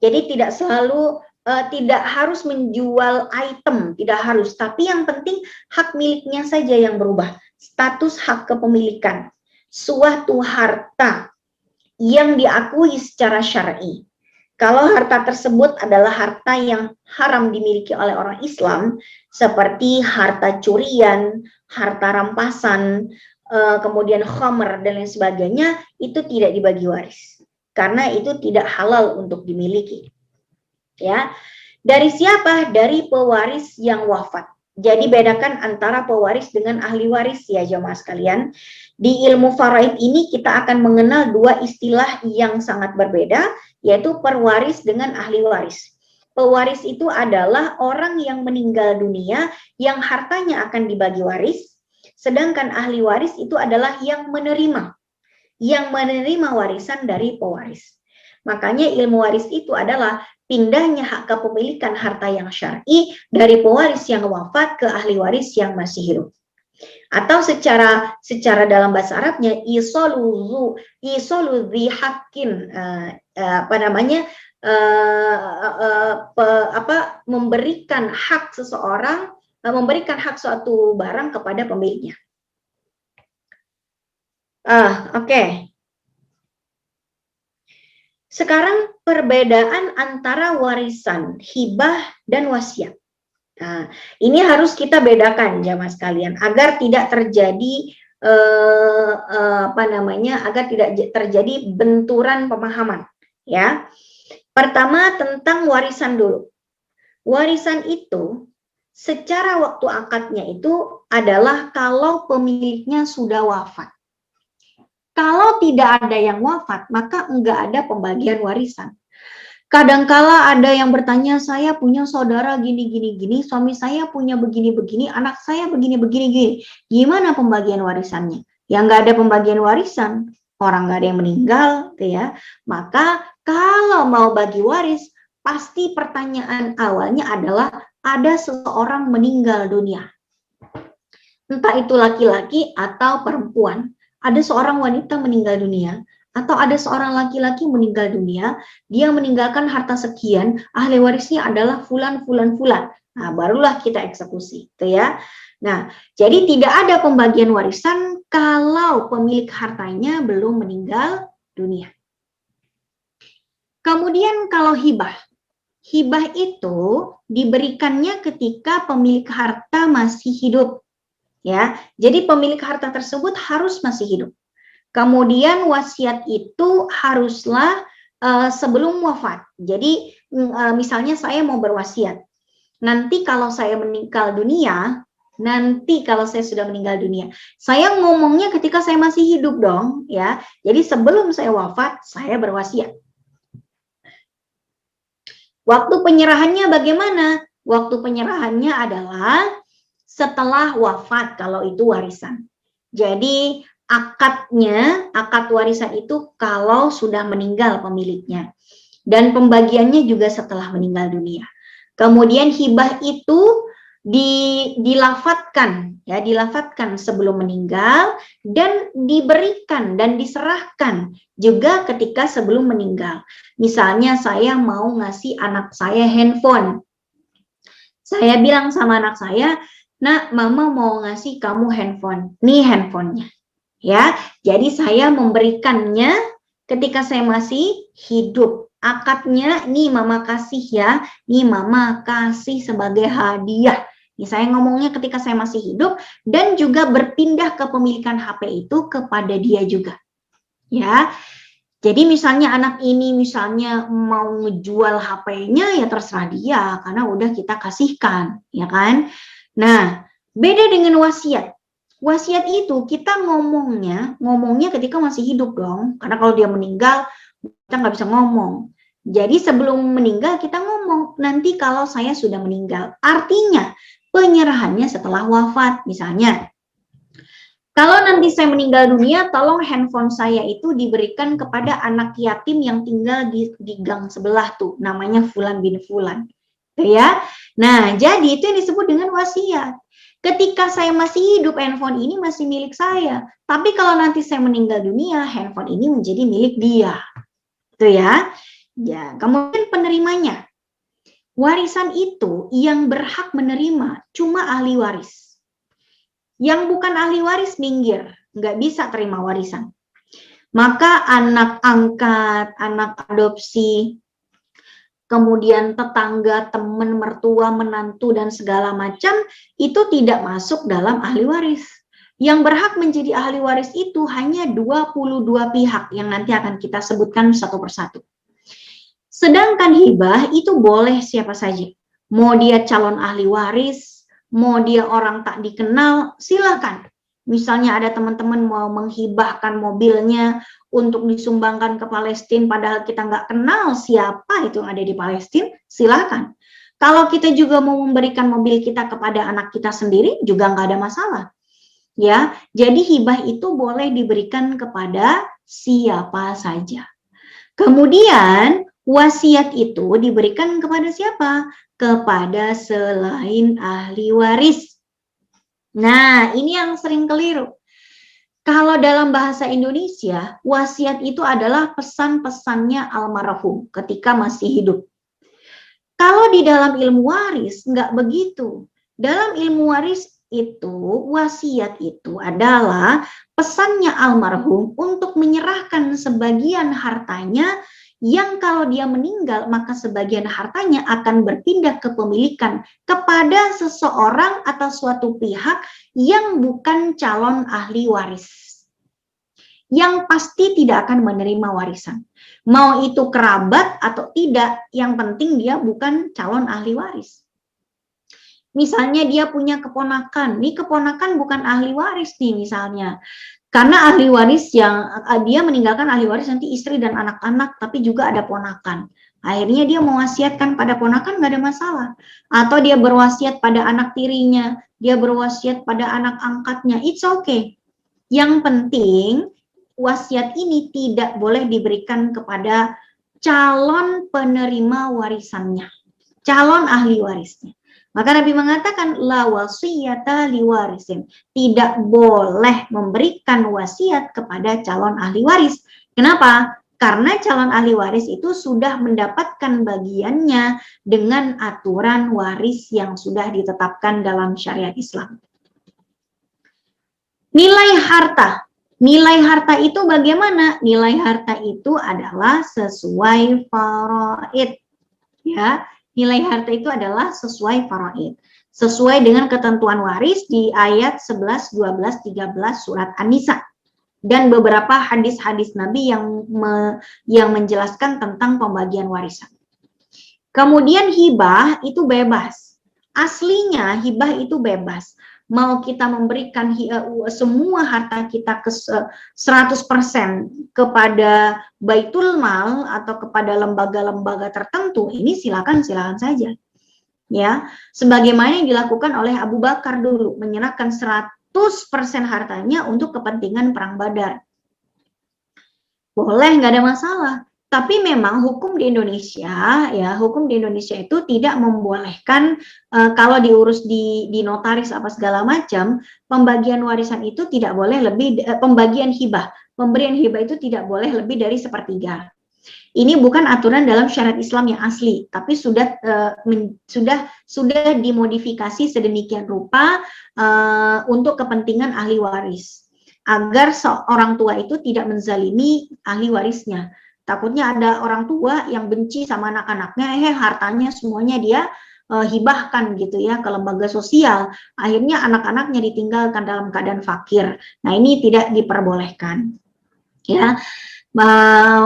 Jadi tidak selalu tidak harus menjual item, tidak harus, tapi yang penting hak miliknya saja yang berubah. Status hak kepemilikan suatu harta yang diakui secara syar'i. Kalau harta tersebut adalah harta yang haram dimiliki oleh orang Islam, seperti harta curian, harta rampasan, kemudian khamr dan lain sebagainya, itu tidak dibagi waris. Karena itu tidak halal untuk dimiliki. Ya. Dari siapa? Dari pewaris yang wafat. Jadi bedakan antara pewaris dengan ahli waris ya jemaah sekalian. Di ilmu faraid ini kita akan mengenal dua istilah yang sangat berbeda, yaitu perwaris dengan ahli waris. Pewaris itu adalah orang yang meninggal dunia yang hartanya akan dibagi waris, sedangkan ahli waris itu adalah yang menerima warisan dari pewaris. Makanya ilmu waris itu adalah pindahnya hak kepemilikan harta yang syar'i dari pewaris yang wafat ke ahli waris yang masih hidup. Atau secara dalam bahasa Arabnya isolu dhi haqqin, memberikan hak seseorang, memberikan hak suatu barang kepada pemiliknya. Oke. Sekarang perbedaan antara warisan, hibah, dan wasiat. Nah, ini harus kita bedakan jamaah sekalian agar tidak terjadi agar tidak terjadi benturan pemahaman, ya. Pertama tentang warisan dulu. Warisan itu secara waktu akadnya itu adalah kalau pemiliknya sudah wafat. Kalau tidak ada yang wafat, maka enggak ada pembagian warisan. Kadangkala ada yang bertanya, saya punya saudara gini, suami saya punya begini, anak saya begini. Gimana pembagian warisannya? Ya enggak ada pembagian warisan, orang enggak ada yang meninggal, ya. Maka kalau mau bagi waris, pasti pertanyaan awalnya adalah ada seseorang meninggal dunia. Entah itu laki-laki atau perempuan. Ada seorang wanita meninggal dunia, atau ada seorang laki-laki meninggal dunia, dia meninggalkan harta sekian, ahli warisnya adalah fulan. Nah, barulah kita eksekusi, gitu ya. Nah, jadi tidak ada pembagian warisan kalau pemilik hartanya belum meninggal dunia. Kemudian kalau hibah itu diberikannya ketika pemilik harta masih hidup. Ya, jadi pemilik harta tersebut harus masih hidup. Kemudian wasiat itu haruslah sebelum wafat. Jadi misalnya saya mau berwasiat. Nanti kalau saya meninggal dunia, saya ngomongnya ketika saya masih hidup dong, ya. Jadi sebelum saya wafat, saya berwasiat. Waktu penyerahannya bagaimana? Waktu penyerahannya adalah setelah wafat kalau itu warisan. Jadi akad warisan itu kalau sudah meninggal pemiliknya. Dan pembagiannya juga setelah meninggal dunia. Kemudian hibah itu dilafatkan sebelum meninggal dan diberikan dan diserahkan juga ketika sebelum meninggal. Misalnya saya mau ngasih anak saya handphone. Saya bilang sama anak saya, "Nak, mama mau ngasih kamu handphone. Nih handphonenya." Ya, jadi saya memberikannya ketika saya masih hidup. Akadnya, nih mama kasih ya. Nih mama kasih sebagai hadiah. Nih saya ngomongnya ketika saya masih hidup dan juga berpindah kepemilikan HP itu kepada dia juga. Ya. Jadi misalnya anak ini misalnya mau ngejual HP-nya ya terserah dia karena udah kita kasihkan, ya kan? Nah, beda dengan wasiat. Wasiat itu kita ngomongnya ketika masih hidup dong. Karena kalau dia meninggal, kita nggak bisa ngomong. Jadi sebelum meninggal kita ngomong, nanti kalau saya sudah meninggal. Artinya penyerahannya setelah wafat. Misalnya, kalau nanti saya meninggal dunia, tolong handphone saya itu diberikan kepada anak yatim yang tinggal di gang sebelah tuh. Namanya Fulan bin Fulan. Ya. Nah, jadi itu yang disebut dengan wasiat. Ketika saya masih hidup, handphone ini masih milik saya. Tapi kalau nanti saya meninggal dunia, handphone ini menjadi milik dia. Itu ya. Ya, kemudian penerimanya. Warisan itu yang berhak menerima cuma ahli waris. Yang bukan ahli waris minggir, nggak bisa terima warisan. Maka anak angkat, anak adopsi, kemudian tetangga, teman, mertua, menantu, dan segala macam, itu tidak masuk dalam ahli waris. Yang berhak menjadi ahli waris itu hanya 22 pihak yang nanti akan kita sebutkan satu persatu. Sedangkan hibah itu boleh siapa saja. Mau dia calon ahli waris, mau dia orang tak dikenal, silakan. Misalnya ada teman-teman mau menghibahkan mobilnya untuk disumbangkan ke Palestina, padahal kita nggak kenal siapa itu yang ada di Palestina, silakan. Kalau kita juga mau memberikan mobil kita kepada anak kita sendiri, juga nggak ada masalah. Ya, jadi hibah itu boleh diberikan kepada siapa saja. Kemudian wasiat itu diberikan kepada siapa? Kepada selain ahli waris. Nah, ini yang sering keliru. Kalau dalam bahasa Indonesia, wasiat itu adalah pesan-pesannya almarhum ketika masih hidup. Kalau di dalam ilmu waris, nggak begitu. Dalam ilmu waris itu, wasiat itu adalah pesannya almarhum untuk menyerahkan sebagian hartanya yang kalau dia meninggal, maka sebagian hartanya akan berpindah kepemilikan kepada seseorang atau suatu pihak yang bukan calon ahli waris. Yang pasti tidak akan menerima warisan. Mau itu kerabat atau tidak, yang penting dia bukan calon ahli waris. Misalnya dia punya keponakan, nih keponakan bukan ahli waris nih misalnya. Karena ahli waris yang dia meninggalkan ahli waris nanti istri dan anak-anak, tapi juga ada ponakan. Akhirnya dia mewasiatkan pada ponakan, nggak ada masalah. Atau dia berwasiat pada anak tirinya, dia berwasiat pada anak angkatnya, it's okay. Yang penting wasiat ini tidak boleh diberikan kepada calon penerima warisannya, calon ahli warisnya. Maka Nabi mengatakan la wasiyata liwarisin, tidak boleh memberikan wasiat kepada calon ahli waris. Kenapa? Karena calon ahli waris itu sudah mendapatkan bagiannya dengan aturan waris yang sudah ditetapkan dalam syariat Islam. Nilai harta. Nilai harta itu bagaimana? Nilai harta itu adalah sesuai faraid. Ya. Nilai harta itu adalah sesuai faraid. Sesuai dengan ketentuan waris di ayat 11, 12, 13 surat An-Nisa. Dan beberapa hadis-hadis Nabi yang menjelaskan tentang pembagian warisan. Kemudian hibah itu bebas. Aslinya hibah itu bebas. Mau kita memberikan semua harta kita ke 100% kepada baitul mal atau kepada lembaga-lembaga tertentu, ini silakan saja. Ya, sebagaimana yang dilakukan oleh Abu Bakar dulu, menyerahkan 100% hartanya untuk kepentingan perang Badar. Boleh, nggak ada masalah. Tapi memang hukum di Indonesia, ya hukum di Indonesia itu tidak membolehkan kalau diurus di notaris apa segala macam, pembagian warisan itu tidak boleh lebih, pembagian hibah, pemberian hibah itu tidak boleh lebih dari 1/3. Ini bukan aturan dalam syariat Islam yang asli, tapi sudah dimodifikasi sedemikian rupa untuk kepentingan ahli waris, agar seorang tua itu tidak menzalimi ahli warisnya. Takutnya ada orang tua yang benci sama anak-anaknya, hartanya semuanya dia hibahkan gitu ya ke lembaga sosial. Akhirnya anak-anaknya ditinggalkan dalam keadaan fakir. Nah, ini tidak diperbolehkan. Ya,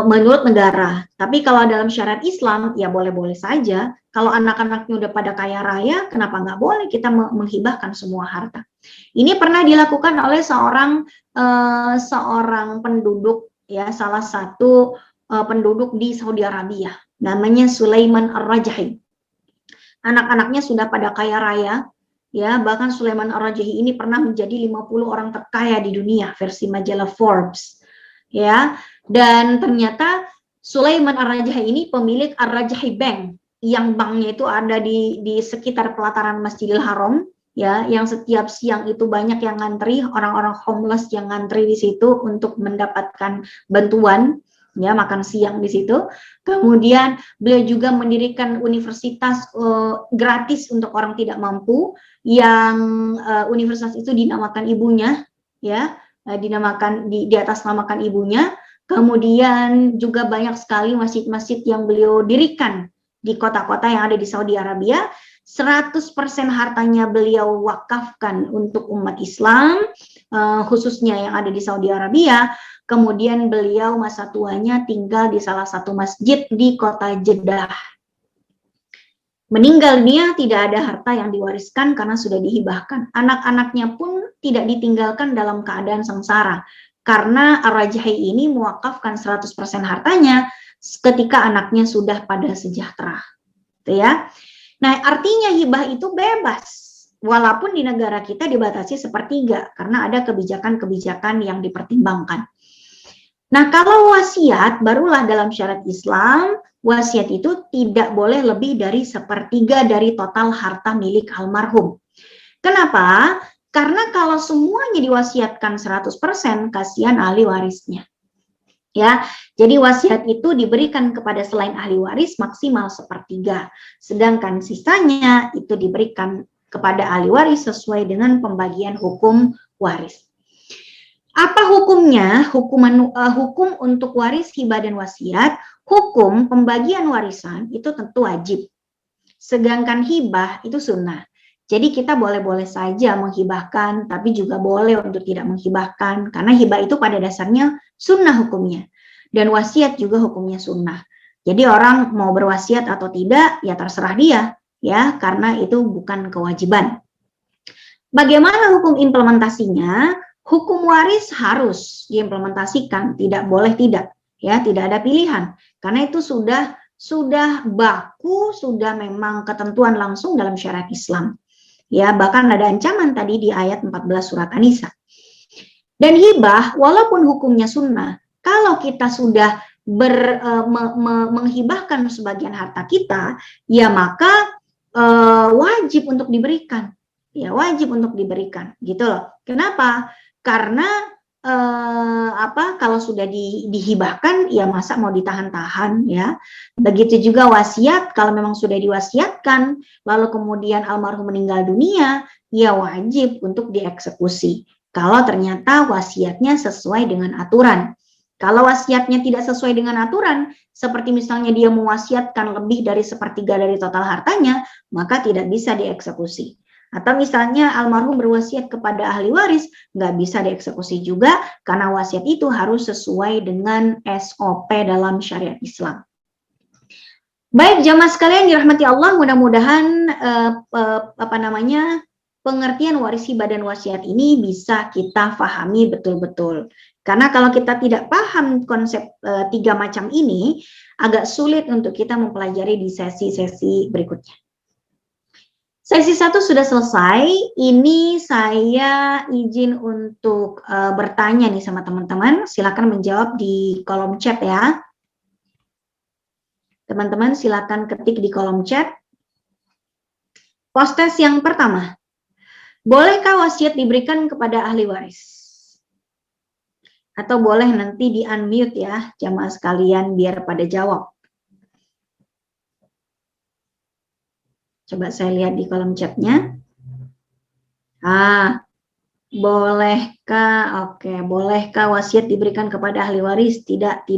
menurut negara. Tapi kalau dalam syariat Islam, ya boleh-boleh saja. Kalau anak-anaknya udah pada kaya raya, kenapa nggak boleh kita menghibahkan semua harta? Ini pernah dilakukan oleh seorang penduduk, ya salah satu penduduk di Saudi Arabia, namanya Sulaiman Ar-Rajahi. Anak-anaknya sudah pada kaya raya, ya bahkan Sulaiman Ar-Rajahi ini pernah menjadi 50 orang terkaya di dunia versi majalah Forbes, ya. Dan ternyata Sulaiman Ar-Rajahi ini pemilik Ar-Rajahi Bank, yang banknya itu ada di sekitar pelataran Masjidil Haram, ya, yang setiap siang itu banyak yang ngantri, orang-orang homeless yang ngantri di situ untuk mendapatkan bantuan. Ya, makan siang di situ. Kemudian beliau juga mendirikan universitas gratis untuk orang tidak mampu, yang universitas itu dinamakan ibunya, ya, dinamakan di atas namakan ibunya. Kemudian juga banyak sekali masjid-masjid yang beliau dirikan di kota-kota yang ada di Saudi Arabia, 100% hartanya beliau wakafkan untuk umat Islam, khususnya yang ada di Saudi Arabia. Kemudian beliau masa tuanya tinggal di salah satu masjid di kota Jeddah. Meninggal dunia, tidak ada harta yang diwariskan karena sudah dihibahkan. Anak-anaknya pun tidak ditinggalkan dalam keadaan sengsara. Karena Ar-Rajhi ini mewakafkan 100% hartanya ketika anaknya sudah pada sejahtera. Gitu ya. Nah, artinya hibah itu bebas. Walaupun di negara kita dibatasi sepertiga, karena ada kebijakan-kebijakan yang dipertimbangkan. Nah, kalau wasiat, barulah dalam syariat Islam, wasiat itu tidak boleh lebih dari sepertiga dari total harta milik almarhum. Kenapa? Karena kalau semuanya diwasiatkan 100%, kasihan ahli warisnya. Ya, jadi wasiat itu diberikan kepada selain ahli waris maksimal sepertiga, sedangkan sisanya itu diberikan kepada ahli waris sesuai dengan pembagian hukum waris. Apa hukumnya? Hukum untuk waris, hibah, dan wasiat. Hukum pembagian warisan itu tentu wajib, sedangkan hibah itu sunnah. Jadi kita boleh-boleh saja menghibahkan, tapi juga boleh untuk tidak menghibahkan, karena hibah itu pada dasarnya sunnah hukumnya. Dan wasiat juga hukumnya sunnah. Jadi orang mau berwasiat atau tidak, ya terserah dia, ya, karena itu bukan kewajiban. Bagaimana hukum implementasinya? Hukum waris harus diimplementasikan, tidak boleh tidak, ya, tidak ada pilihan, karena itu sudah baku, sudah memang ketentuan langsung dalam syariat Islam. Ya, bahkan ada ancaman tadi di ayat 14 surat An-Nisa. Dan hibah, walaupun hukumnya sunnah, kalau kita sudah menghibahkan sebagian harta kita, ya maka wajib untuk diberikan. Ya, wajib untuk diberikan, gitu loh. Kenapa? Karena kalau sudah dihibahkan, ya masa mau ditahan-tahan, ya. Begitu juga wasiat, kalau memang sudah diwasiatkan, lalu kemudian almarhum meninggal dunia, ya wajib untuk dieksekusi. Kalau ternyata wasiatnya sesuai dengan aturan. Kalau wasiatnya tidak sesuai dengan aturan, seperti misalnya dia mewasiatkan lebih dari sepertiga dari total hartanya, maka tidak bisa dieksekusi. Atau misalnya almarhum berwasiat kepada ahli waris, nggak bisa dieksekusi juga, karena wasiat itu harus sesuai dengan SOP dalam syariat Islam. Baik, jamaah sekalian dirahmati Allah, mudah-mudahan pengertian waris, hibah, dan wasiat ini bisa kita pahami betul-betul. Karena kalau kita tidak paham konsep tiga macam ini, agak sulit untuk kita mempelajari di sesi-sesi berikutnya. Sesi 1 sudah selesai, ini saya izin untuk bertanya nih sama teman-teman, silakan menjawab di kolom chat ya. Teman-teman silakan ketik di kolom chat. Post-test yang pertama, bolehkah wasiat diberikan kepada ahli waris? Atau boleh nanti di-unmute ya, jamaah sekalian biar pada jawab. Coba saya lihat di kolom chatnya. Bolehkah? Oke, bolehkah wasiat diberikan kepada ahli waris? Tidak.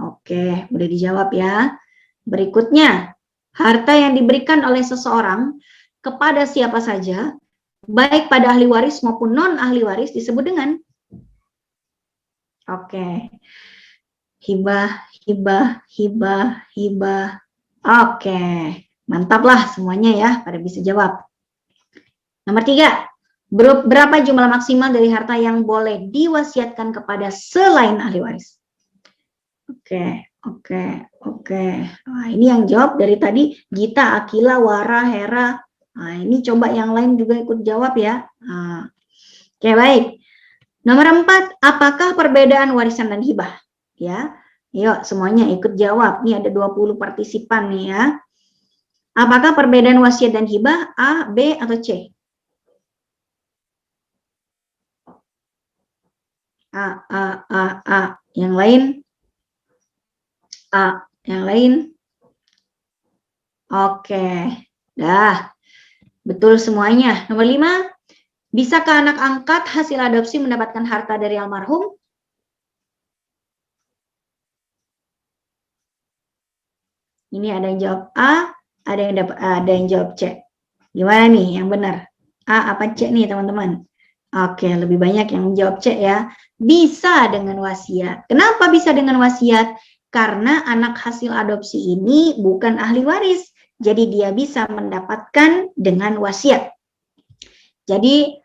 Oke, boleh dijawab ya. Berikutnya, harta yang diberikan oleh seseorang kepada siapa saja, baik pada ahli waris maupun non ahli waris, disebut dengan hibah. Oke. Mantaplah semuanya ya, pada bisa jawab. Nomor 3, berapa jumlah maksimal dari harta yang boleh diwasiatkan kepada selain ahli waris? Oke. Nah, ini yang jawab dari tadi, Gita, Akila, Wara, Hera. Nah, ini coba yang lain juga ikut jawab ya. Oke, baik. Nomor 4, apakah perbedaan warisan dan hibah? Ya, yuk semuanya ikut jawab. Ini ada 20 partisipan nih ya. Apakah perbedaan wasiat dan hibah A, B, atau C? A. Yang lain? A. Yang lain? Oke. Dah. Betul semuanya. Nomor 5. Bisakah anak angkat hasil adopsi mendapatkan harta dari almarhum? Ini ada yang jawab A, ada yang jawab C. Gimana nih yang benar? A apa C nih teman-teman? Oke, lebih banyak yang jawab C ya. Bisa dengan wasiat. Kenapa bisa dengan wasiat? Karena anak hasil adopsi ini bukan ahli waris. Jadi dia bisa mendapatkan dengan wasiat. Jadi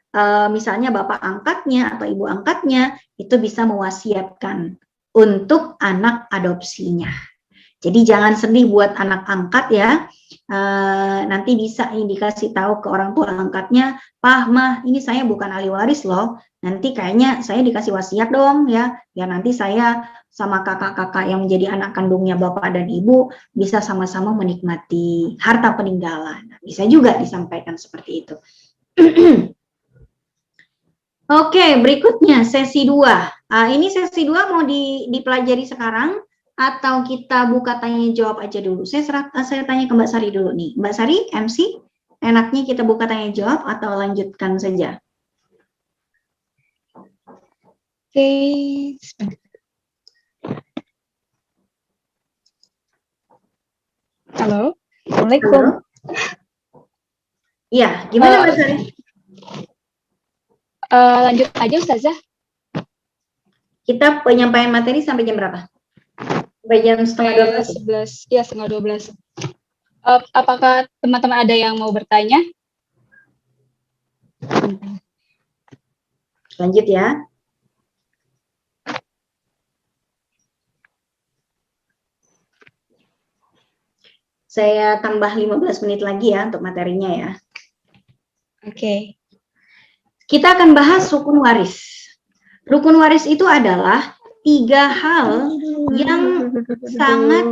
misalnya bapak angkatnya atau ibu angkatnya itu bisa mewasiatkan untuk anak adopsinya. Jadi jangan sedih buat anak angkat ya. Nanti bisa dikasih tahu ke orang tua angkatnya, Pak, Mah, ini saya bukan ahli waris loh. Nanti kayaknya saya dikasih wasiat dong ya. Ya nanti saya sama kakak-kakak yang menjadi anak kandungnya bapak dan ibu bisa sama-sama menikmati harta peninggalan. Bisa juga disampaikan seperti itu. Oke, berikutnya sesi 2. Ini sesi 2 mau dipelajari sekarang atau kita buka tanya jawab aja dulu? Saya tanya ke Mbak Sari dulu nih. Mbak Sari, MC, enaknya kita buka tanya jawab atau lanjutkan saja? Oke. Halo. Assalamualaikum. Iya, gimana Mbak Sari? Lanjut aja Ustazah. Kita penyampaian materi sampai jam berapa? Sampai jam setengah 12. Ya, setengah 12. Apakah teman-teman ada yang mau bertanya? Lanjut ya. Saya tambah 15 menit lagi ya untuk materinya ya. Oke. Kita akan bahas rukun waris. Rukun waris itu adalah 3 hal yang sangat...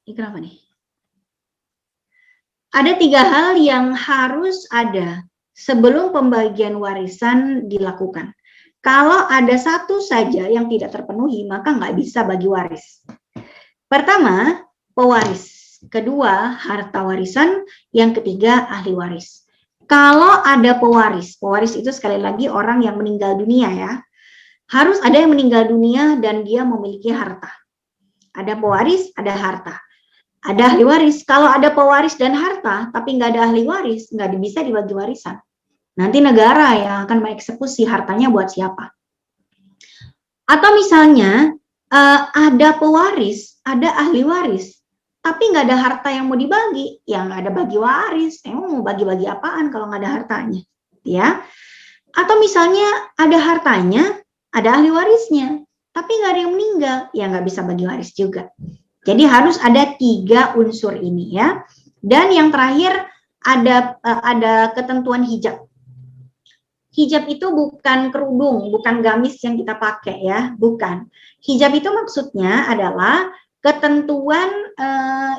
Ini kenapa nih? Ada 3 hal yang harus ada sebelum pembagian warisan dilakukan. Kalau ada satu saja yang tidak terpenuhi, maka nggak bisa bagi waris. Pertama, pewaris. Kedua, harta warisan. Yang ketiga, ahli waris. Kalau ada pewaris itu sekali lagi orang yang meninggal dunia ya. Harus ada yang meninggal dunia dan dia memiliki harta. Ada pewaris, ada harta. Ada ahli waris. Kalau ada pewaris dan harta, tapi nggak ada ahli waris, nggak bisa dibagi warisan. Nanti negara yang akan mengeksekusi hartanya buat siapa. Atau misalnya ada pewaris, ada ahli waris, tapi nggak ada harta yang mau dibagi, ya nggak ada bagi waris. Emang mau bagi-bagi apaan kalau nggak ada hartanya, ya? Atau misalnya ada hartanya, ada ahli warisnya, tapi nggak ada yang meninggal, ya nggak bisa bagi waris juga. Jadi harus ada 3 unsur ini ya. Dan yang terakhir ada ketentuan hijab. Hijab itu bukan kerudung, bukan gamis yang kita pakai ya, bukan. Hijab itu maksudnya adalah ketentuan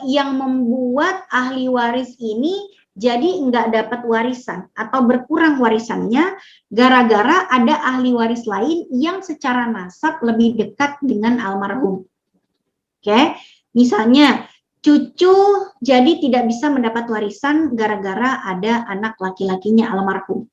yang membuat ahli waris ini jadi nggak dapat warisan atau berkurang warisannya gara-gara ada ahli waris lain yang secara nasab lebih dekat dengan almarhum. Oke, misalnya cucu jadi tidak bisa mendapat warisan gara-gara ada anak laki-lakinya almarhum.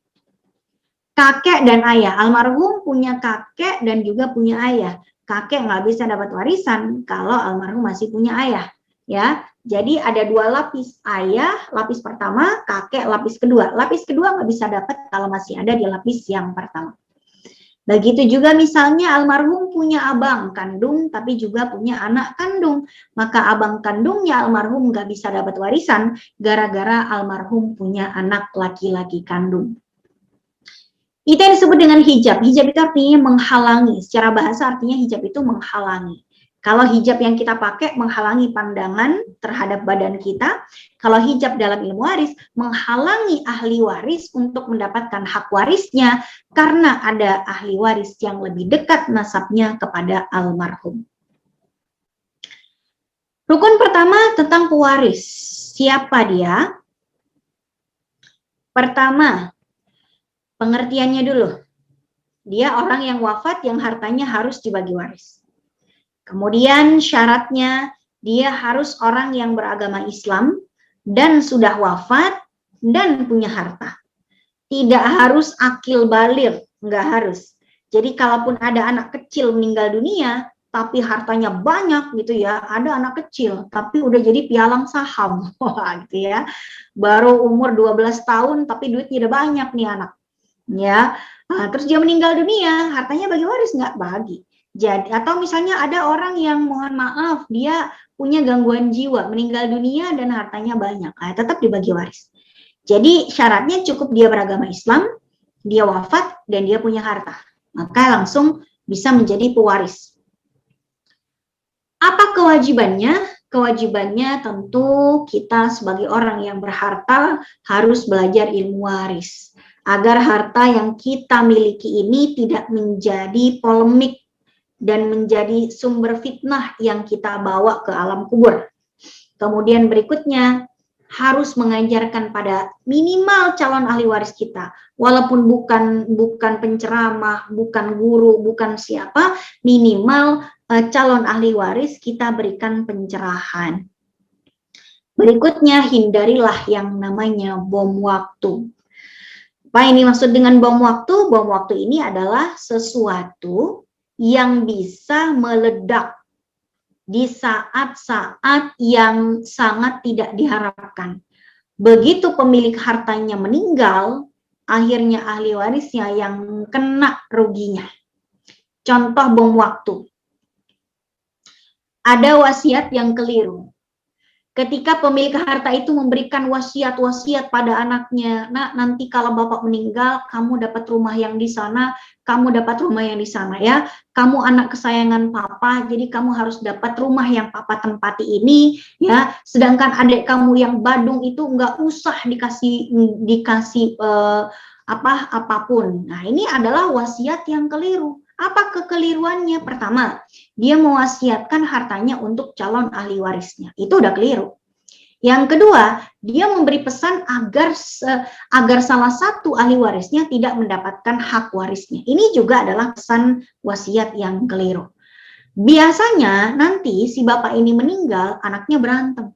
Kakek dan ayah, almarhum punya kakek dan juga punya ayah. Kakek nggak bisa dapat warisan kalau almarhum masih punya ayah, ya. Jadi ada 2 lapis, ayah lapis pertama, kakek lapis kedua. Lapis kedua nggak bisa dapat kalau masih ada di lapis yang pertama. Begitu juga misalnya almarhum punya abang kandung, tapi juga punya anak kandung. Maka abang kandungnya almarhum nggak bisa dapat warisan gara-gara almarhum punya anak laki-laki kandung. Itu yang disebut dengan hijab. Hijab itu artinya menghalangi. Secara bahasa artinya hijab itu menghalangi. Kalau hijab yang kita pakai menghalangi pandangan terhadap badan kita. Kalau hijab dalam ilmu waris menghalangi ahli waris untuk mendapatkan hak warisnya karena ada ahli waris yang lebih dekat nasabnya kepada almarhum. Rukun pertama tentang pewaris. Siapa dia? Pertama, pengertiannya dulu. Dia orang yang wafat yang hartanya harus dibagi waris. Kemudian syaratnya dia harus orang yang beragama Islam dan sudah wafat dan punya harta. Tidak harus akil baligh, nggak harus. Jadi kalaupun ada anak kecil meninggal dunia, tapi hartanya banyak gitu ya. Ada anak kecil tapi udah jadi pialang saham. Wah, gitu ya. Baru umur 12 tahun tapi duitnya udah banyak nih anak. Ya. Nah, terus dia meninggal dunia, hartanya bagi waris nggak? Bagi. Jadi atau misalnya ada orang yang mohon maaf dia punya gangguan jiwa, meninggal dunia dan hartanya banyak. Nah, tetap dibagi waris. Jadi syaratnya cukup dia beragama Islam, dia wafat dan dia punya harta. Maka langsung bisa menjadi pewaris. Apa kewajibannya? Kewajibannya tentu kita sebagai orang yang berharta harus belajar ilmu waris. Agar harta yang kita miliki ini tidak menjadi polemik dan menjadi sumber fitnah yang kita bawa ke alam kubur. Kemudian berikutnya, harus mengajarkan pada minimal calon ahli waris kita, walaupun bukan penceramah, bukan guru, bukan siapa, minimal calon ahli waris kita berikan pencerahan. Berikutnya, hindarilah yang namanya bom waktu. Apa ini maksud dengan bom waktu? Bom waktu ini adalah sesuatu yang bisa meledak di saat-saat yang sangat tidak diharapkan. Begitu pemilik hartanya meninggal, akhirnya ahli warisnya yang kena ruginya. Contoh bom waktu. Ada wasiat yang keliru. Ketika pemilik harta itu memberikan wasiat-wasiat pada anaknya, nah nanti kalau bapak meninggal, kamu dapat rumah yang di sana, kamu dapat rumah yang di sana ya. Kamu anak kesayangan papa, jadi kamu harus dapat rumah yang papa tempati ini ya. Sedangkan adik kamu yang Badung itu nggak usah dikasih apapun. Nah ini adalah wasiat yang keliru. Apa kekeliruannya? Pertama, dia mewasiatkan hartanya untuk calon ahli warisnya. Itu udah keliru. Yang kedua, dia memberi pesan agar salah satu ahli warisnya tidak mendapatkan hak warisnya. Ini juga adalah pesan wasiat yang keliru. Biasanya nanti si bapak ini meninggal, anaknya berantem.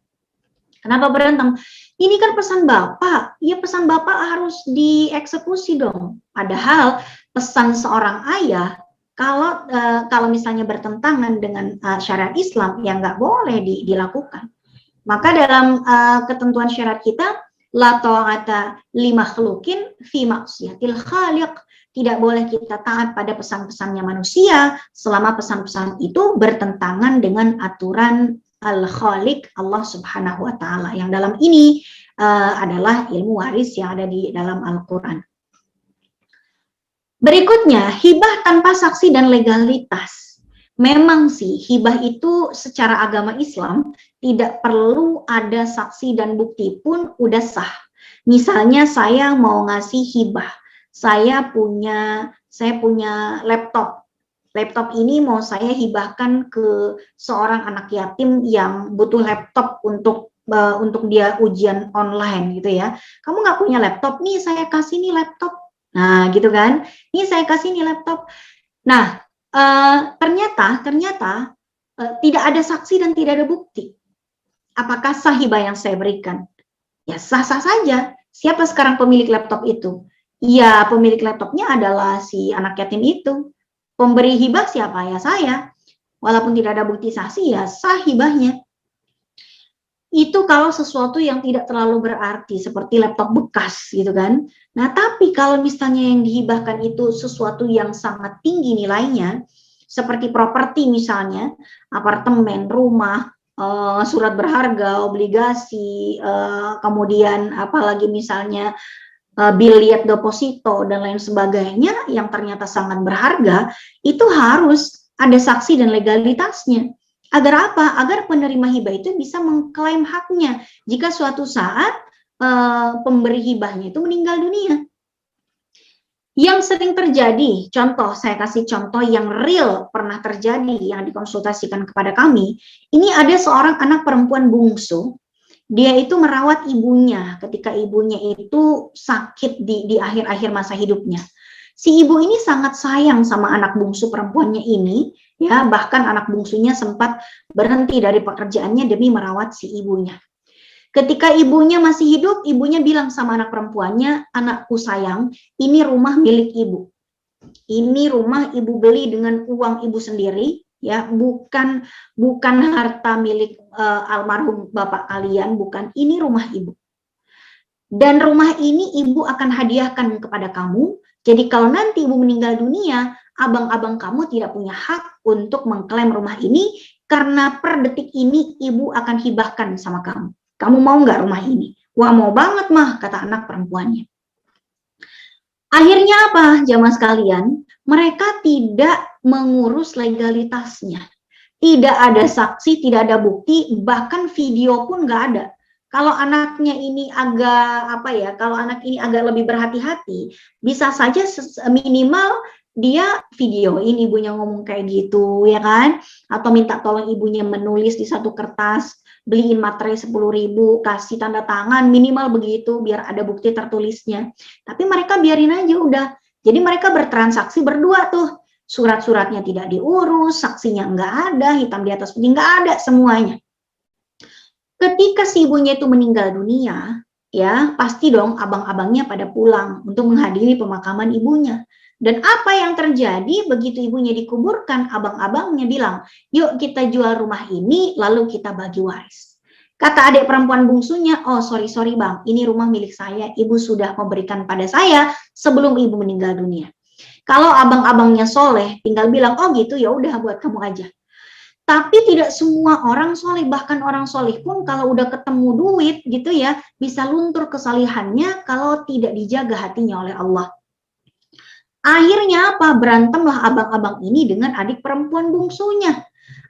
Kenapa berantem? Ini kan pesan bapak, ya pesan bapak harus dieksekusi dong. Padahal pesan seorang ayah, kalau misalnya bertentangan dengan syariat Islam, ya nggak boleh dilakukan. Maka dalam ketentuan syariat kita, la ta'ata li makhlukin fi maksiatil khaliq. Tidak boleh kita taat pada pesan-pesannya manusia selama pesan-pesan itu bertentangan dengan aturan al-khaliq Allah Subhanahu wa taala. Yang dalam ini adalah ilmu waris yang ada di dalam Al-Qur'an. Berikutnya, hibah tanpa saksi dan legalitas. Memang sih, hibah itu secara agama Islam tidak perlu ada saksi dan bukti pun udah sah. Misalnya saya mau ngasih hibah, saya punya laptop. Laptop ini mau saya hibahkan ke seorang anak yatim yang butuh laptop untuk dia ujian online gitu ya. Kamu nggak punya laptop nih, saya kasih nih laptop. Nah, gitu kan? Ini saya kasih nih laptop. Nah, ternyata tidak ada saksi dan tidak ada bukti. Apakah sah hibah yang saya berikan? Ya sah-sah saja. Siapa sekarang pemilik laptop itu? Ya, pemilik laptopnya adalah si anak yatim itu. Pemberi hibah siapa? Ya saya. Walaupun tidak ada bukti saksi, ya sah hibahnya. Itu kalau sesuatu yang tidak terlalu berarti seperti laptop bekas gitu kan. Nah tapi kalau misalnya yang dihibahkan itu sesuatu yang sangat tinggi nilainya, seperti properti misalnya, apartemen, rumah, surat berharga, obligasi, kemudian apalagi misalnya biliet deposito dan lain sebagainya yang ternyata sangat berharga, itu harus ada saksi dan legalitasnya. Agar apa? Agar penerima hibah itu bisa mengklaim haknya jika suatu saat pemberi hibahnya itu meninggal dunia. Yang sering terjadi, contoh, saya kasih contoh yang real pernah terjadi yang dikonsultasikan kepada kami. Ini ada seorang anak perempuan bungsu, dia itu merawat ibunya ketika ibunya itu sakit di akhir-akhir masa hidupnya. Si ibu ini sangat sayang sama anak bungsu perempuannya ini, ya, bahkan anak bungsunya sempat berhenti dari pekerjaannya demi merawat si ibunya. Ketika ibunya masih hidup, ibunya bilang sama anak perempuannya, anakku sayang, ini rumah milik ibu. Ini rumah ibu beli dengan uang ibu sendiri, ya, bukan harta milik almarhum bapak kalian, bukan, ini rumah ibu. Dan rumah ini ibu akan hadiahkan kepada kamu. Jadi kalau nanti ibu meninggal dunia, abang-abang kamu tidak punya hak untuk mengklaim rumah ini, karena per detik ini ibu akan hibahkan sama kamu. Kamu mau nggak rumah ini? Wah, mau banget mah, kata anak perempuannya. Akhirnya apa, jamaah sekalian? Mereka tidak mengurus legalitasnya. Tidak ada saksi, tidak ada bukti, bahkan video pun nggak ada. Kalau anaknya ini kalau anak ini agak lebih berhati-hati, bisa saja minimal dia videoin ibunya ngomong kayak gitu, ya kan? Atau minta tolong ibunya menulis di satu kertas, beliin materai 10.000, kasih tanda tangan, minimal begitu, biar ada bukti tertulisnya. Tapi mereka biarin aja udah. Jadi mereka bertransaksi berdua tuh. Surat-suratnya tidak diurus, saksinya nggak ada, hitam di atas putih nggak ada semuanya. Ketika si ibunya itu meninggal dunia, ya pasti dong abang-abangnya pada pulang untuk menghadiri pemakaman ibunya. Dan apa yang terjadi begitu ibunya dikuburkan, abang-abangnya bilang, yuk kita jual rumah ini lalu kita bagi waris. Kata adik perempuan bungsunya, oh sorry bang, ini rumah milik saya, ibu sudah memberikan pada saya sebelum ibu meninggal dunia. Kalau abang-abangnya soleh, tinggal bilang, oh gitu, ya udah buat kamu aja. Tapi tidak semua orang soleh, bahkan orang soleh pun kalau udah ketemu duit gitu ya, bisa luntur kesalihannya kalau tidak dijaga hatinya oleh Allah. Akhirnya apa? Berantemlah abang-abang ini dengan adik perempuan bungsunya.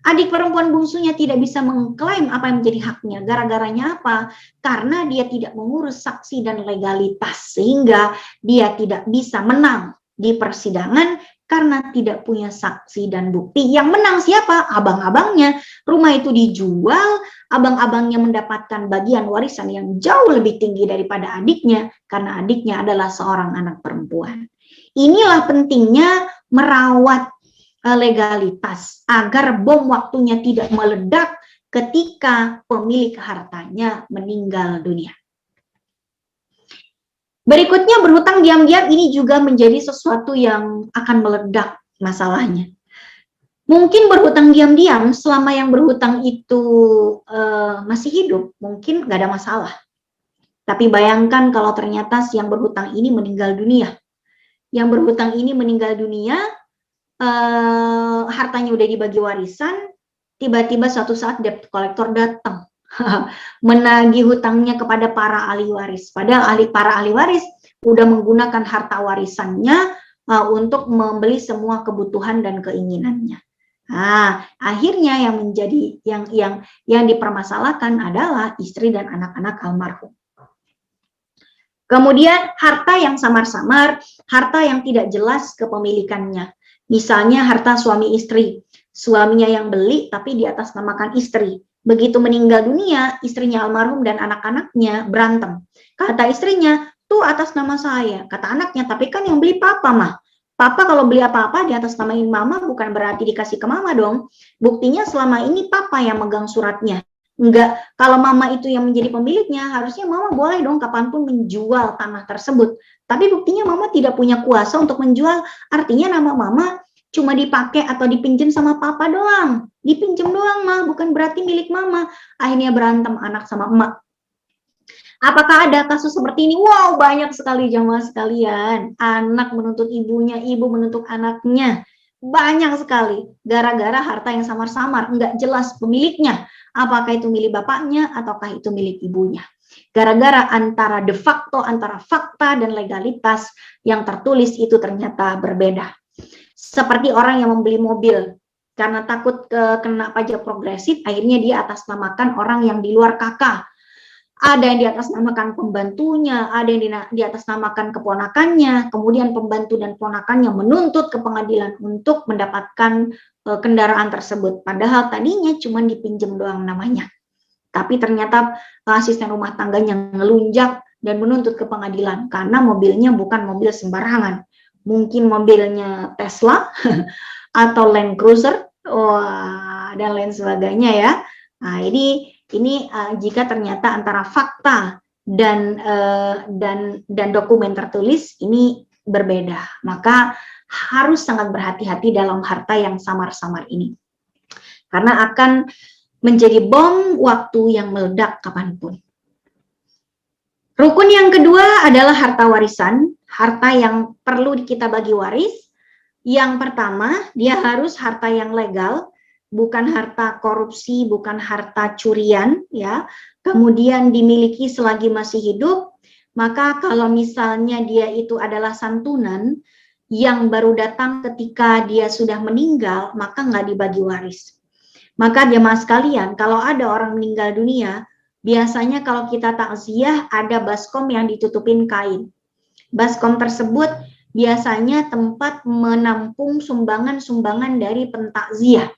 Adik perempuan bungsunya tidak bisa mengklaim apa yang menjadi haknya. Gara-garanya apa? Karena dia tidak mengurus saksi dan legalitas, sehingga dia tidak bisa menang di persidangan karena tidak punya saksi dan bukti. Yang menang siapa? Abang-abangnya. Rumah itu dijual, abang-abangnya mendapatkan bagian warisan yang jauh lebih tinggi daripada adiknya, karena adiknya adalah seorang anak perempuan. Inilah pentingnya merawat legalitas agar bom waktunya tidak meledak ketika pemilik hartanya meninggal dunia. Berikutnya, berhutang diam-diam ini juga menjadi sesuatu yang akan meledak masalahnya. Mungkin berhutang diam-diam selama yang berhutang itu masih hidup, mungkin nggak ada masalah. Tapi bayangkan kalau ternyata si yang berhutang ini meninggal dunia. Yang berhutang ini meninggal dunia, hartanya udah dibagi warisan, tiba-tiba suatu saat debt collector datang menagih hutangnya kepada para ahli waris. Padahal para ahli waris udah menggunakan harta warisannya untuk membeli semua kebutuhan dan keinginannya. Nah, akhirnya yang menjadi yang dipermasalahkan adalah istri dan anak-anak almarhum. Kemudian harta yang samar-samar, harta yang tidak jelas kepemilikannya. Misalnya harta suami istri, suaminya yang beli tapi di atas namakan istri. Begitu meninggal dunia, istrinya almarhum dan anak-anaknya berantem. Kata istrinya, tuh atas nama saya. Kata anaknya, tapi kan yang beli papa mah. Papa kalau beli apa-apa di atas namain mama bukan berarti dikasih ke mama dong. Buktinya selama ini papa yang megang suratnya. Enggak, kalau mama itu yang menjadi pemiliknya, harusnya mama boleh dong kapanpun menjual tanah tersebut. Tapi buktinya mama tidak punya kuasa untuk menjual, artinya nama mama cuma dipakai atau dipinjam sama papa doang. Dipinjam doang mah, bukan berarti milik mama. Akhirnya berantem anak sama emak. Apakah ada kasus seperti ini? Wow, banyak sekali jamaah sekalian. Anak menuntut ibunya, ibu menuntut anaknya. Banyak sekali. Gara-gara harta yang samar-samar, enggak jelas pemiliknya. Apakah itu milik bapaknya ataukah itu milik ibunya. Gara-gara antara de facto, antara fakta dan legalitas yang tertulis itu ternyata berbeda. Seperti orang yang membeli mobil karena takut kena pajak progresif, akhirnya dia atasnamakan orang yang di luar kakak. Ada yang di atasnamakan pembantunya, ada yang di atasnamakan keponakannya, kemudian pembantu dan ponakannya menuntut ke pengadilan untuk mendapatkan kendaraan tersebut. Padahal tadinya cuma dipinjam doang namanya. Tapi ternyata asisten rumah tangganya ngelunjak dan menuntut ke pengadilan karena mobilnya bukan mobil sembarangan. Mungkin mobilnya Tesla atau Land Cruiser, dan lain sebagainya ya. Nah, ini jika ternyata antara fakta dan dokumen tertulis ini berbeda, maka harus sangat berhati-hati dalam harta yang samar-samar ini. karena akan menjadi bom waktu yang meledak kapanpun. Rukun yang kedua adalah harta warisan, harta yang perlu kita bagi waris. Yang pertama, dia harus harta yang legal, bukan harta korupsi, bukan harta curian, ya. Kemudian dimiliki selagi masih hidup. Maka kalau misalnya dia itu adalah santunan yang baru datang ketika dia sudah meninggal, maka nggak dibagi waris. Maka jemaah sekalian, kalau ada orang meninggal dunia, biasanya kalau kita takziah ada baskom yang ditutupin kain. Baskom tersebut biasanya tempat menampung sumbangan-sumbangan dari pentakziah.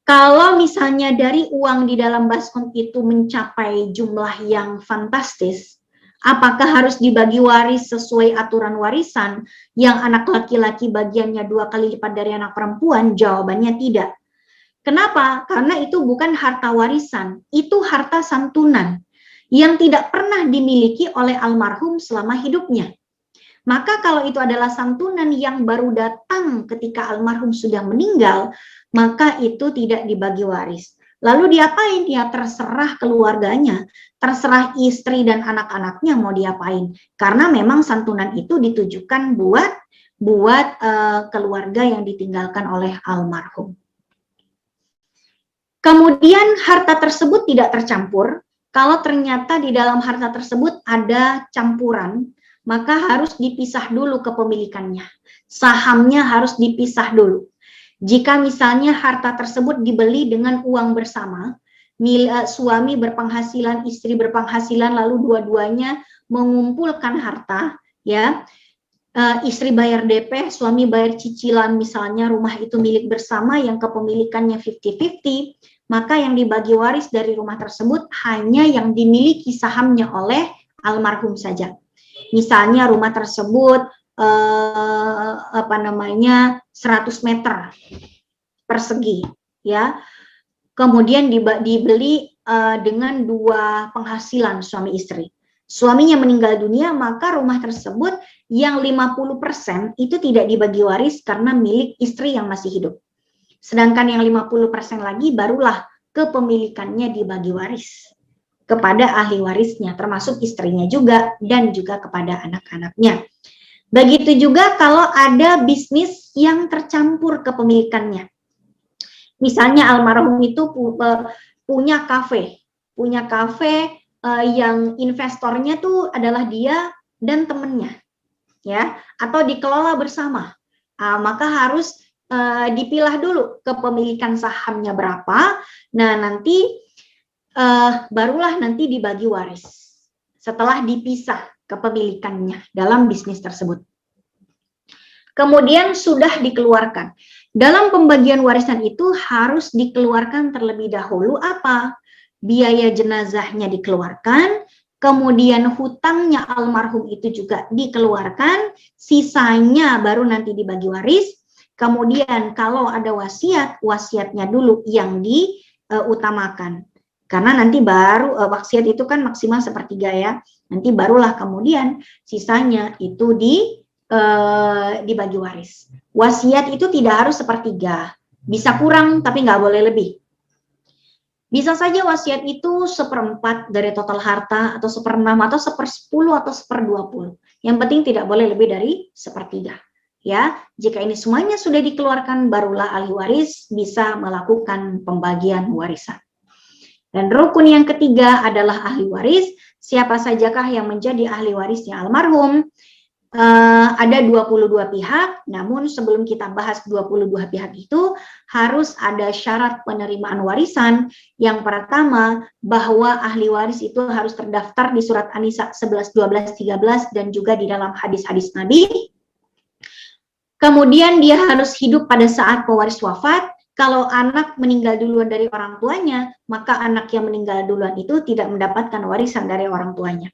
Kalau misalnya dari uang di dalam baskom itu mencapai jumlah yang fantastis, apakah harus dibagi waris sesuai aturan warisan yang anak laki-laki bagiannya 2 kali lipat dari anak perempuan? Jawabannya tidak. Kenapa? Karena itu bukan harta warisan, itu harta santunan yang tidak pernah dimiliki oleh almarhum selama hidupnya. Maka kalau itu adalah santunan yang baru datang ketika almarhum sudah meninggal, maka itu tidak dibagi waris. Lalu diapain? Ya terserah keluarganya, terserah istri dan anak-anaknya mau diapain. Karena memang santunan itu ditujukan buat keluarga yang ditinggalkan oleh almarhum. Kemudian harta tersebut tidak tercampur. Kalau ternyata di dalam harta tersebut ada campuran, maka harus dipisah dulu kepemilikannya. Sahamnya harus dipisah dulu. Jika misalnya harta tersebut dibeli dengan uang bersama, suami berpenghasilan, istri berpenghasilan, lalu dua-duanya mengumpulkan harta, ya, istri bayar DP, suami bayar cicilan, misalnya rumah itu milik bersama yang kepemilikannya 50-50, maka yang dibagi waris dari rumah tersebut hanya yang dimiliki sahamnya oleh almarhum saja. Misalnya rumah tersebut 100 meter persegi, ya. Kemudian dibeli dengan 2 penghasilan suami istri. Suaminya meninggal dunia, maka rumah tersebut yang 50% itu tidak dibagi waris karena milik istri yang masih hidup. Sedangkan yang 50% lagi barulah kepemilikannya dibagi waris kepada ahli warisnya, termasuk istrinya juga dan juga kepada anak-anaknya. Begitu juga kalau ada bisnis yang tercampur kepemilikannya. Misalnya almarhum itu punya kafe yang investornya tuh adalah dia dan temennya, ya, atau dikelola bersama. Maka harus dipilah dulu kepemilikan sahamnya berapa. Nah nanti barulah nanti dibagi waris setelah dipisah kepemilikannya dalam bisnis tersebut. Kemudian sudah dikeluarkan. Dalam pembagian warisan itu harus dikeluarkan terlebih dahulu apa? Biaya jenazahnya dikeluarkan, kemudian hutangnya almarhum itu juga dikeluarkan, sisanya baru nanti dibagi waris. Kemudian kalau ada wasiat, wasiatnya dulu yang diutamakan. Karena nanti baru wasiat itu kan maksimal 1/3 ya. Nanti barulah kemudian sisanya itu dibagi waris. Wasiat itu tidak harus 1/3, bisa kurang tapi nggak boleh lebih. Bisa saja wasiat itu 1/4 dari total harta, atau 1/6, atau 1/10, atau 1/20. Yang penting tidak boleh lebih dari 1/3. Ya, jika ini semuanya sudah dikeluarkan, barulah ahli waris bisa melakukan pembagian warisan. Dan rukun yang ketiga adalah ahli waris. Siapa sajakah yang menjadi ahli warisnya almarhum? Ada 22 pihak, namun sebelum kita bahas 22 pihak itu, harus ada syarat penerimaan warisan. Yang pertama, bahwa ahli waris itu harus terdaftar di surat An-Nisa 11, 12, 13, dan juga di dalam hadis-hadis Nabi. Kemudian dia harus hidup pada saat pewaris wafat. Kalau anak meninggal duluan dari orang tuanya, maka anak yang meninggal duluan itu tidak mendapatkan warisan dari orang tuanya.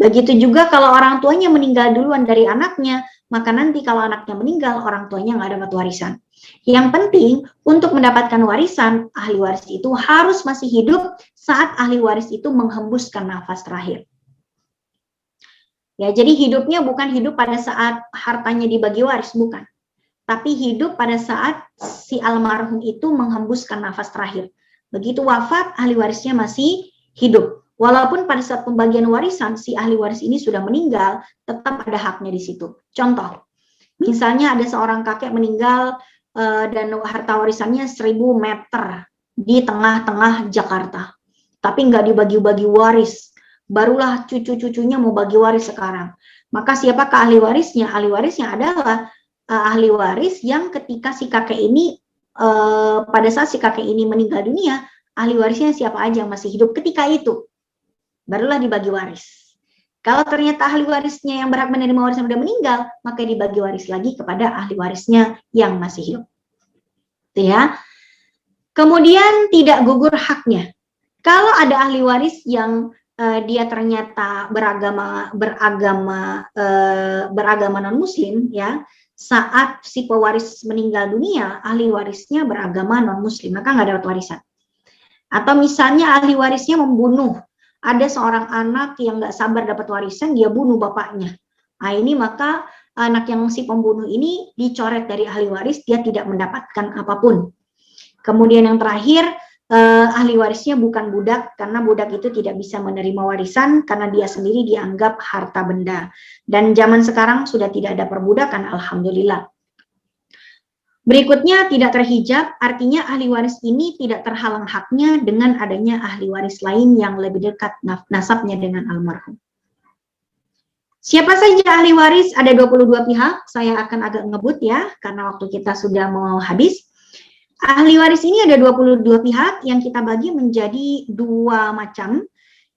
Begitu juga kalau orang tuanya meninggal duluan dari anaknya, maka nanti kalau anaknya meninggal, orang tuanya nggak dapat warisan. Yang penting, untuk mendapatkan warisan, ahli waris itu harus masih hidup saat ahli waris itu menghembuskan nafas terakhir. Ya, jadi hidupnya bukan hidup pada saat hartanya dibagi waris, bukan. tapi hidup pada saat si almarhum itu menghembuskan nafas terakhir. Begitu wafat, ahli warisnya masih hidup. Walaupun pada saat pembagian warisan, si ahli waris ini sudah meninggal, tetap ada haknya di situ. Contoh, misalnya ada seorang kakek meninggal dan harta warisannya 1000 meter di tengah-tengah Jakarta. Tapi nggak dibagi-bagi waris. Barulah cucu-cucunya mau bagi waris sekarang. Maka siapakah ahli warisnya? Ahli warisnya adalah ahli waris yang ketika si kakek ini, pada saat si kakek ini meninggal dunia, ahli warisnya siapa aja yang masih hidup ketika itu. Barulah dibagi waris. Kalau ternyata ahli warisnya yang berhak menerima warisan sudah meninggal, maka dibagi waris lagi kepada ahli warisnya yang masih hidup. Itu ya. Kemudian tidak gugur haknya. Kalau ada ahli waris yang dia ternyata beragama non muslim, ya, saat si pewaris meninggal dunia, ahli warisnya beragama non muslim, maka nggak dapat warisan. Atau misalnya ahli warisnya membunuh, ada seorang anak yang nggak sabar dapat warisan, dia bunuh bapaknya. Nah ini maka anak yang si pembunuh ini dicoret dari ahli waris, dia tidak mendapatkan apapun. Kemudian yang terakhir, ahli warisnya bukan budak, karena budak itu tidak bisa menerima warisan, karena dia sendiri dianggap harta benda. Dan zaman sekarang sudah tidak ada perbudakan, alhamdulillah. Berikutnya tidak terhijab, artinya ahli waris ini tidak terhalang haknya dengan adanya ahli waris lain yang lebih dekat nasabnya dengan almarhum. Siapa saja ahli waris? Ada 22 pihak, saya akan agak ngebut ya, karena waktu kita sudah mau habis. Ahli waris ini ada 22 pihak yang kita bagi menjadi dua macam,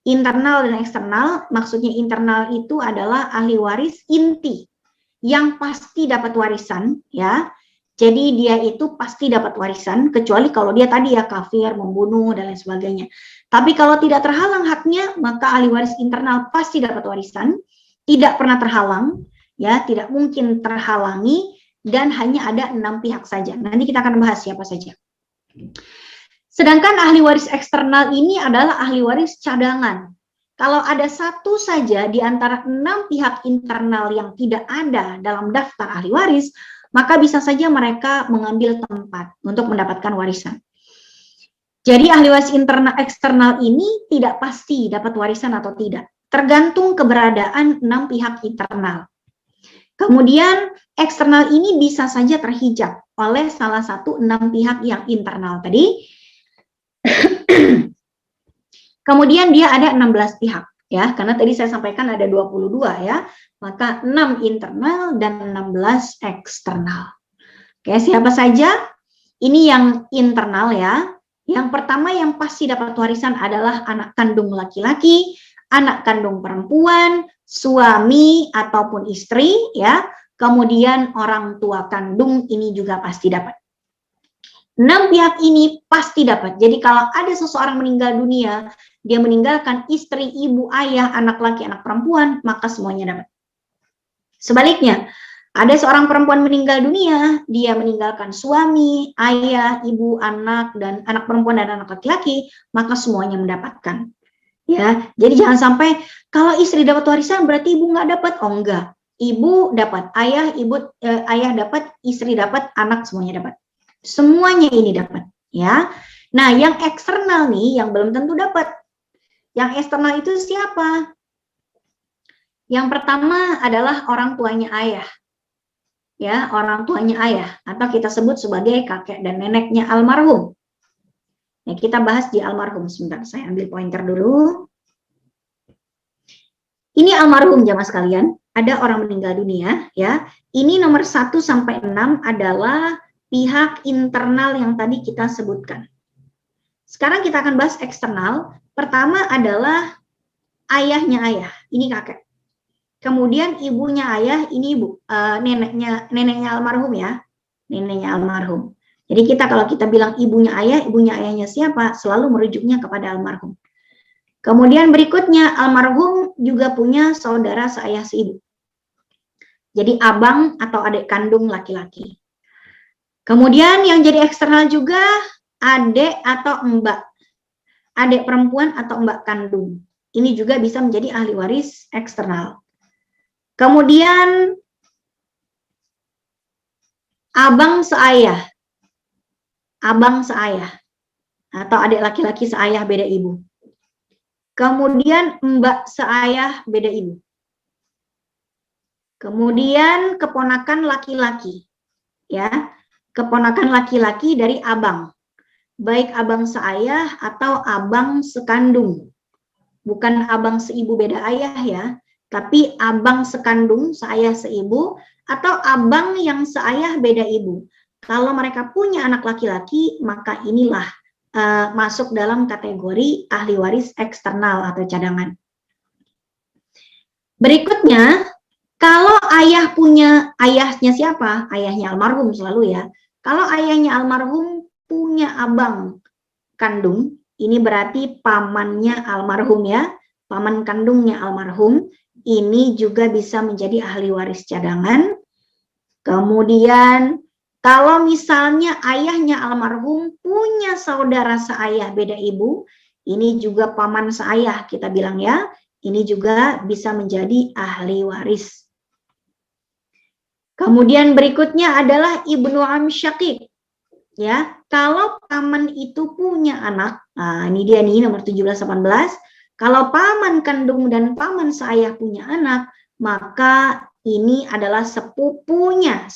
internal dan eksternal. Maksudnya internal itu adalah ahli waris inti, yang pasti dapat warisan, ya. Jadi dia itu pasti dapat warisan, kecuali kalau dia tadi ya kafir, membunuh, dan lain sebagainya. Tapi kalau tidak terhalang haknya, maka ahli waris internal pasti dapat warisan, tidak pernah terhalang, ya, tidak mungkin terhalangi, dan hanya ada 6 pihak saja. Nanti kita akan bahas siapa saja. Sedangkan ahli waris eksternal ini adalah ahli waris cadangan. Kalau ada satu saja di antara 6 pihak internal yang tidak ada dalam daftar ahli waris, maka bisa saja mereka mengambil tempat untuk mendapatkan warisan. Jadi ahli waris internal eksternal ini tidak pasti dapat warisan atau tidak, tergantung keberadaan 6 pihak internal. Kemudian eksternal ini bisa saja terhijab oleh salah satu 6 pihak yang internal tadi. Kemudian dia ada 16 pihak, ya, karena tadi saya sampaikan ada 22 ya. Maka 6 internal dan 16 eksternal. Oke, siapa saja? Ini yang internal ya. Yang pertama yang pasti dapat warisan adalah anak kandung laki-laki, anak kandung perempuan, suami ataupun istri ya. Kemudian orang tua kandung ini juga pasti dapat. 6 pihak ini pasti dapat. Jadi kalau ada seseorang meninggal dunia, dia meninggalkan istri, ibu, ayah, anak laki, anak perempuan, maka semuanya dapat. Sebaliknya, ada seorang perempuan meninggal dunia, dia meninggalkan suami, ayah, ibu, anak, dan anak perempuan dan anak laki-laki, maka semuanya mendapatkan. Ya, jadi jangan sampai kalau istri dapat warisan berarti ibu nggak dapat. Oh enggak, ibu dapat, ayah dapat, istri dapat, anak semuanya dapat. Semuanya ini dapat. Ya, nah yang eksternal nih yang belum tentu dapat. Yang eksternal itu siapa? Yang pertama adalah orang tuanya ayah. Ya, orang tuanya ayah atau kita sebut sebagai kakek dan neneknya almarhum. Nah, kita bahas di almarhum sebentar. Saya ambil pointer dulu. Ini almarhum jamaah sekalian, ada orang meninggal dunia ya. Ini nomor 1 sampai 6 adalah pihak internal yang tadi kita sebutkan. Sekarang kita akan bahas eksternal. Pertama adalah ayahnya ayah, ini kakek. Kemudian ibunya ayah, ini ibu, neneknya almarhum ya, neneknya almarhum. Jadi kalau kita bilang ibunya ayahnya siapa? Selalu merujuknya kepada almarhum. Kemudian berikutnya, almarhum juga punya saudara seayah seibu. Jadi abang atau adik kandung laki-laki. Kemudian yang jadi eksternal juga adik atau mbak, adik perempuan atau mbak kandung. Ini juga bisa menjadi ahli waris eksternal. Kemudian abang seayah, abang seayah, atau adik laki-laki seayah beda ibu. Kemudian mbak seayah beda ibu. Kemudian keponakan laki-laki, ya, keponakan laki-laki dari abang, baik abang seayah atau abang sekandung, bukan abang seibu beda ayah ya, tapi abang sekandung seayah seibu atau abang yang seayah beda ibu. Kalau mereka punya anak laki-laki, maka inilah masuk dalam kategori ahli waris eksternal atau cadangan. Berikutnya, kalau ayah punya, ayahnya siapa? Ayahnya almarhum selalu ya. Kalau ayahnya almarhum punya abang kandung, ini berarti pamannya almarhum ya, paman kandungnya almarhum, ini juga bisa menjadi ahli waris cadangan. Kemudian kalau misalnya ayahnya almarhum punya saudara seayah beda ibu, ini juga paman seayah kita bilang ya, ini juga bisa menjadi ahli waris. Kemudian berikutnya adalah ibnu am syakik. Ya, kalau paman itu punya anak, nah ini dia nih nomor 17-18, kalau paman kandung dan paman seayah punya anak, maka ini adalah sepupunya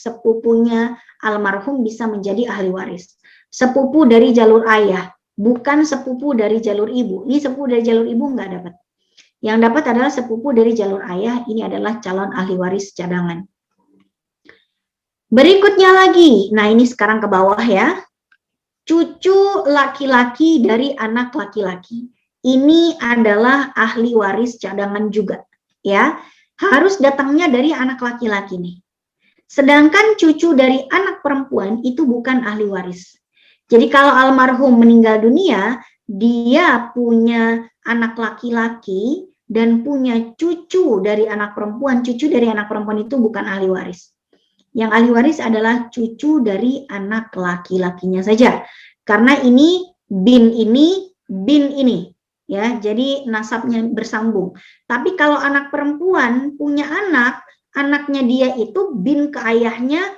almarhum bisa menjadi ahli waris. Sepupu dari jalur ayah, bukan sepupu dari jalur ibu. Ini sepupu dari jalur ibu nggak dapat. Yang dapat adalah sepupu dari jalur ayah, ini adalah calon ahli waris cadangan. Berikutnya lagi, nah ini sekarang ke bawah ya, cucu laki-laki dari anak laki-laki. Ini adalah ahli waris cadangan juga, ya. Harus datangnya dari anak laki-laki nih. Sedangkan cucu dari anak perempuan itu bukan ahli waris. Jadi kalau almarhum meninggal dunia, dia punya anak laki-laki dan punya cucu dari anak perempuan. Cucu dari anak perempuan itu bukan ahli waris. Yang ahli waris adalah cucu dari anak laki-lakinya saja. Karena ini bin ini. Ya, jadi nasabnya bersambung. Tapi kalau anak perempuan punya anak, anaknya dia itu bin ke ayahnya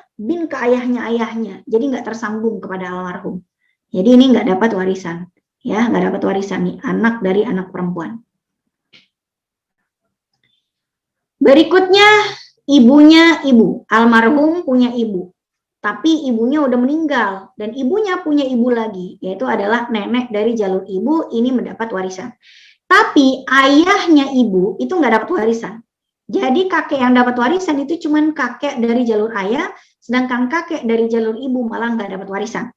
ayahnya. Jadi nggak tersambung kepada almarhum. Jadi ini nggak dapat warisan. Ya, nggak dapat warisan nih, anak dari anak perempuan. Berikutnya, ibunya ibu. Almarhum punya ibu. Tapi ibunya udah meninggal dan ibunya punya ibu lagi, yaitu adalah nenek dari jalur ibu, ini mendapat warisan. Tapi ayahnya ibu itu nggak dapat warisan. Jadi kakek yang dapat warisan itu cuman kakek dari jalur ayah, sedangkan kakek dari jalur ibu malah nggak dapat warisan.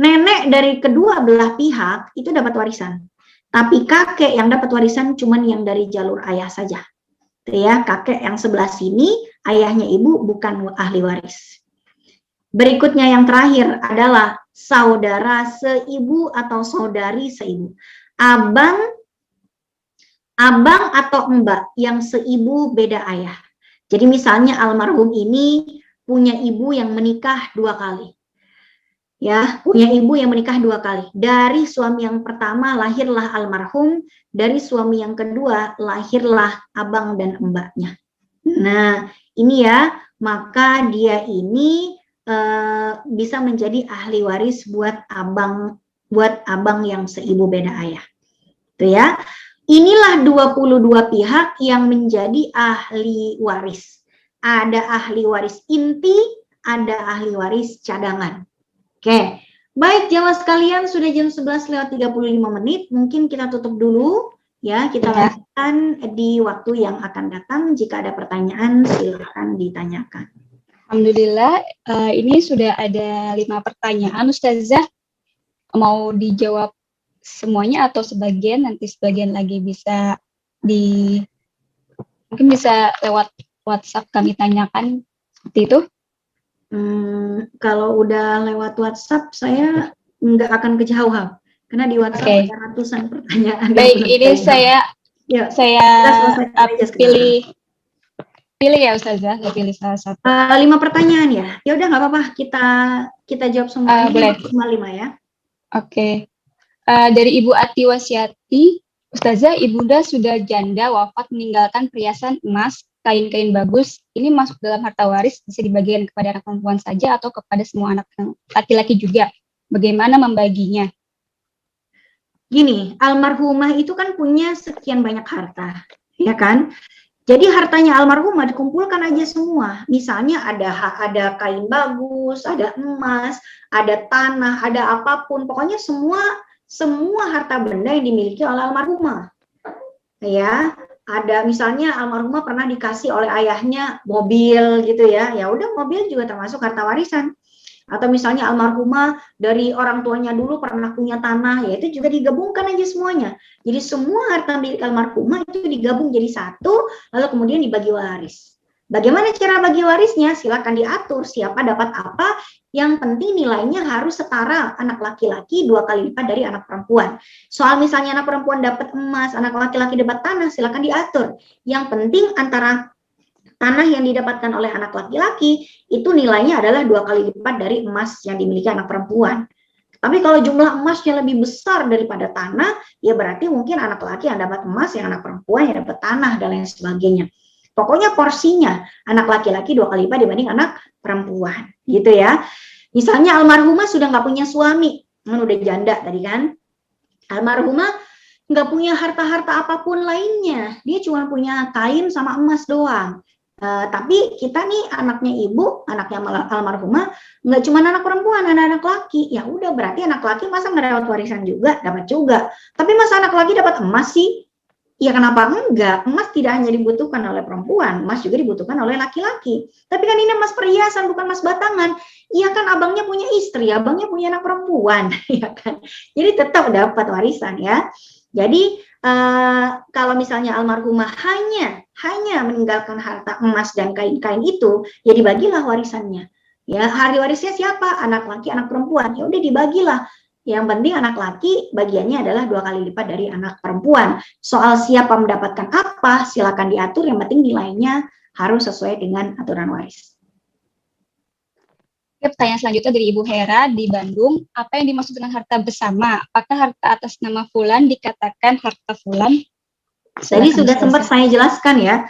Nenek dari kedua belah pihak itu dapat warisan. Tapi kakek yang dapat warisan cuman yang dari jalur ayah saja. Ya, kakek yang sebelah sini, ayahnya ibu bukan ahli waris. Berikutnya yang terakhir adalah saudara seibu atau saudari seibu. Abang atau mbak yang seibu beda ayah. Jadi misalnya almarhum ini punya ibu yang menikah 2 kali. Ya, punya ibu yang menikah 2 kali. Dari suami yang pertama lahirlah almarhum, dari suami yang kedua lahirlah abang dan mbaknya. Nah, ini ya, maka dia ini bisa menjadi ahli waris buat abang yang seibu beda ayah. Itu ya. Inilah 22 pihak yang menjadi ahli waris. Ada ahli waris inti, ada ahli waris cadangan. Oke. Baik, jamaah sekalian, sudah jam 11:35 menit. Mungkin kita tutup dulu ya. Kita lanjutkan di waktu yang akan datang. Jika ada pertanyaan, silakan ditanyakan. Alhamdulillah, ini sudah ada 5 pertanyaan, Ustazah. Mau dijawab semuanya atau sebagian? Nanti sebagian lagi bisa mungkin bisa lewat WhatsApp kami tanyakan, seperti itu. Kalau udah lewat WhatsApp, saya nggak akan kejauhan, karena di WhatsApp ada ratusan pertanyaan. Baik, ini saya pilih ya Ustazah, saya pilih salah satu. 5 pertanyaan ya. Ya udah nggak apa-apa, kita jawab semua. Boleh. Cuma 5 ya. Oke. Dari Ibu Ati Wasiati, Ustazah, ibunda sudah janda wafat meninggalkan perhiasan emas kain-kain bagus, ini masuk dalam harta waris, bisa dibagikan kepada anak perempuan saja atau kepada semua anak laki-laki juga. Bagaimana membaginya? Gini, almarhumah itu kan punya sekian banyak harta, ya kan? Jadi hartanya almarhumah dikumpulkan aja semua. Misalnya ada kain bagus, ada emas, ada tanah, ada apapun. Pokoknya semua harta benda yang dimiliki oleh almarhumah. Ya, ada misalnya almarhumah pernah dikasih oleh ayahnya mobil gitu ya. Ya udah, mobil juga termasuk harta warisan. Atau misalnya almarhumah dari orang tuanya dulu pernah punya tanah, ya itu juga digabungkan aja semuanya. Jadi semua harta milik almarhumah itu digabung jadi satu, lalu kemudian dibagi waris. Bagaimana cara bagi warisnya? Silakan diatur siapa dapat apa. Yang penting nilainya harus setara, anak laki-laki 2 kali lipat dari anak perempuan. Soal misalnya anak perempuan dapat emas, anak laki-laki dapat tanah, silakan diatur. Yang penting antara tanah yang didapatkan oleh anak laki-laki itu nilainya adalah 2 kali lipat dari emas yang dimiliki anak perempuan. Tapi kalau jumlah emasnya lebih besar daripada tanah, ya berarti mungkin anak laki yang dapat emas, yang anak perempuan yang dapat tanah, dan lain sebagainya. Pokoknya porsinya anak laki-laki 2 kali lipat dibanding anak perempuan, gitu ya. Misalnya almarhumah sudah nggak punya suami, kan udah janda tadi kan. Almarhumah nggak punya harta-harta apapun lainnya, dia cuma punya kain sama emas doang. Tapi kita nih anaknya ibu, anaknya almarhumah, nggak cuma anak perempuan, anak laki. Ya udah, berarti anak laki masa nggak dapat warisan juga? Dapat juga. Tapi masa anak laki dapat emas sih? Ya kenapa enggak? Emas tidak hanya dibutuhkan oleh perempuan, emas juga dibutuhkan oleh laki-laki. Tapi kan ini emas perhiasan, bukan emas batangan. Iya kan, abangnya punya istri, abangnya punya anak perempuan, ya kan? Jadi tetap dapat warisan ya. Jadi kalau misalnya almarhumah hanya meninggalkan harta emas dan kain-kain itu, ya dibagilah warisannya. Ya, hari warisnya siapa? Anak laki, anak perempuan. Ya udah dibagilah. Yang penting anak laki bagiannya adalah 2 kali lipat dari anak perempuan. Soal siapa mendapatkan apa, silakan diatur. Yang penting nilainya harus sesuai dengan aturan waris. Pertanyaan selanjutnya dari Ibu Hera di Bandung. Apa yang dimaksud dengan harta bersama? Apakah harta atas nama Fulan dikatakan harta Fulan? Tadi sudah sempat saya jelaskan ya.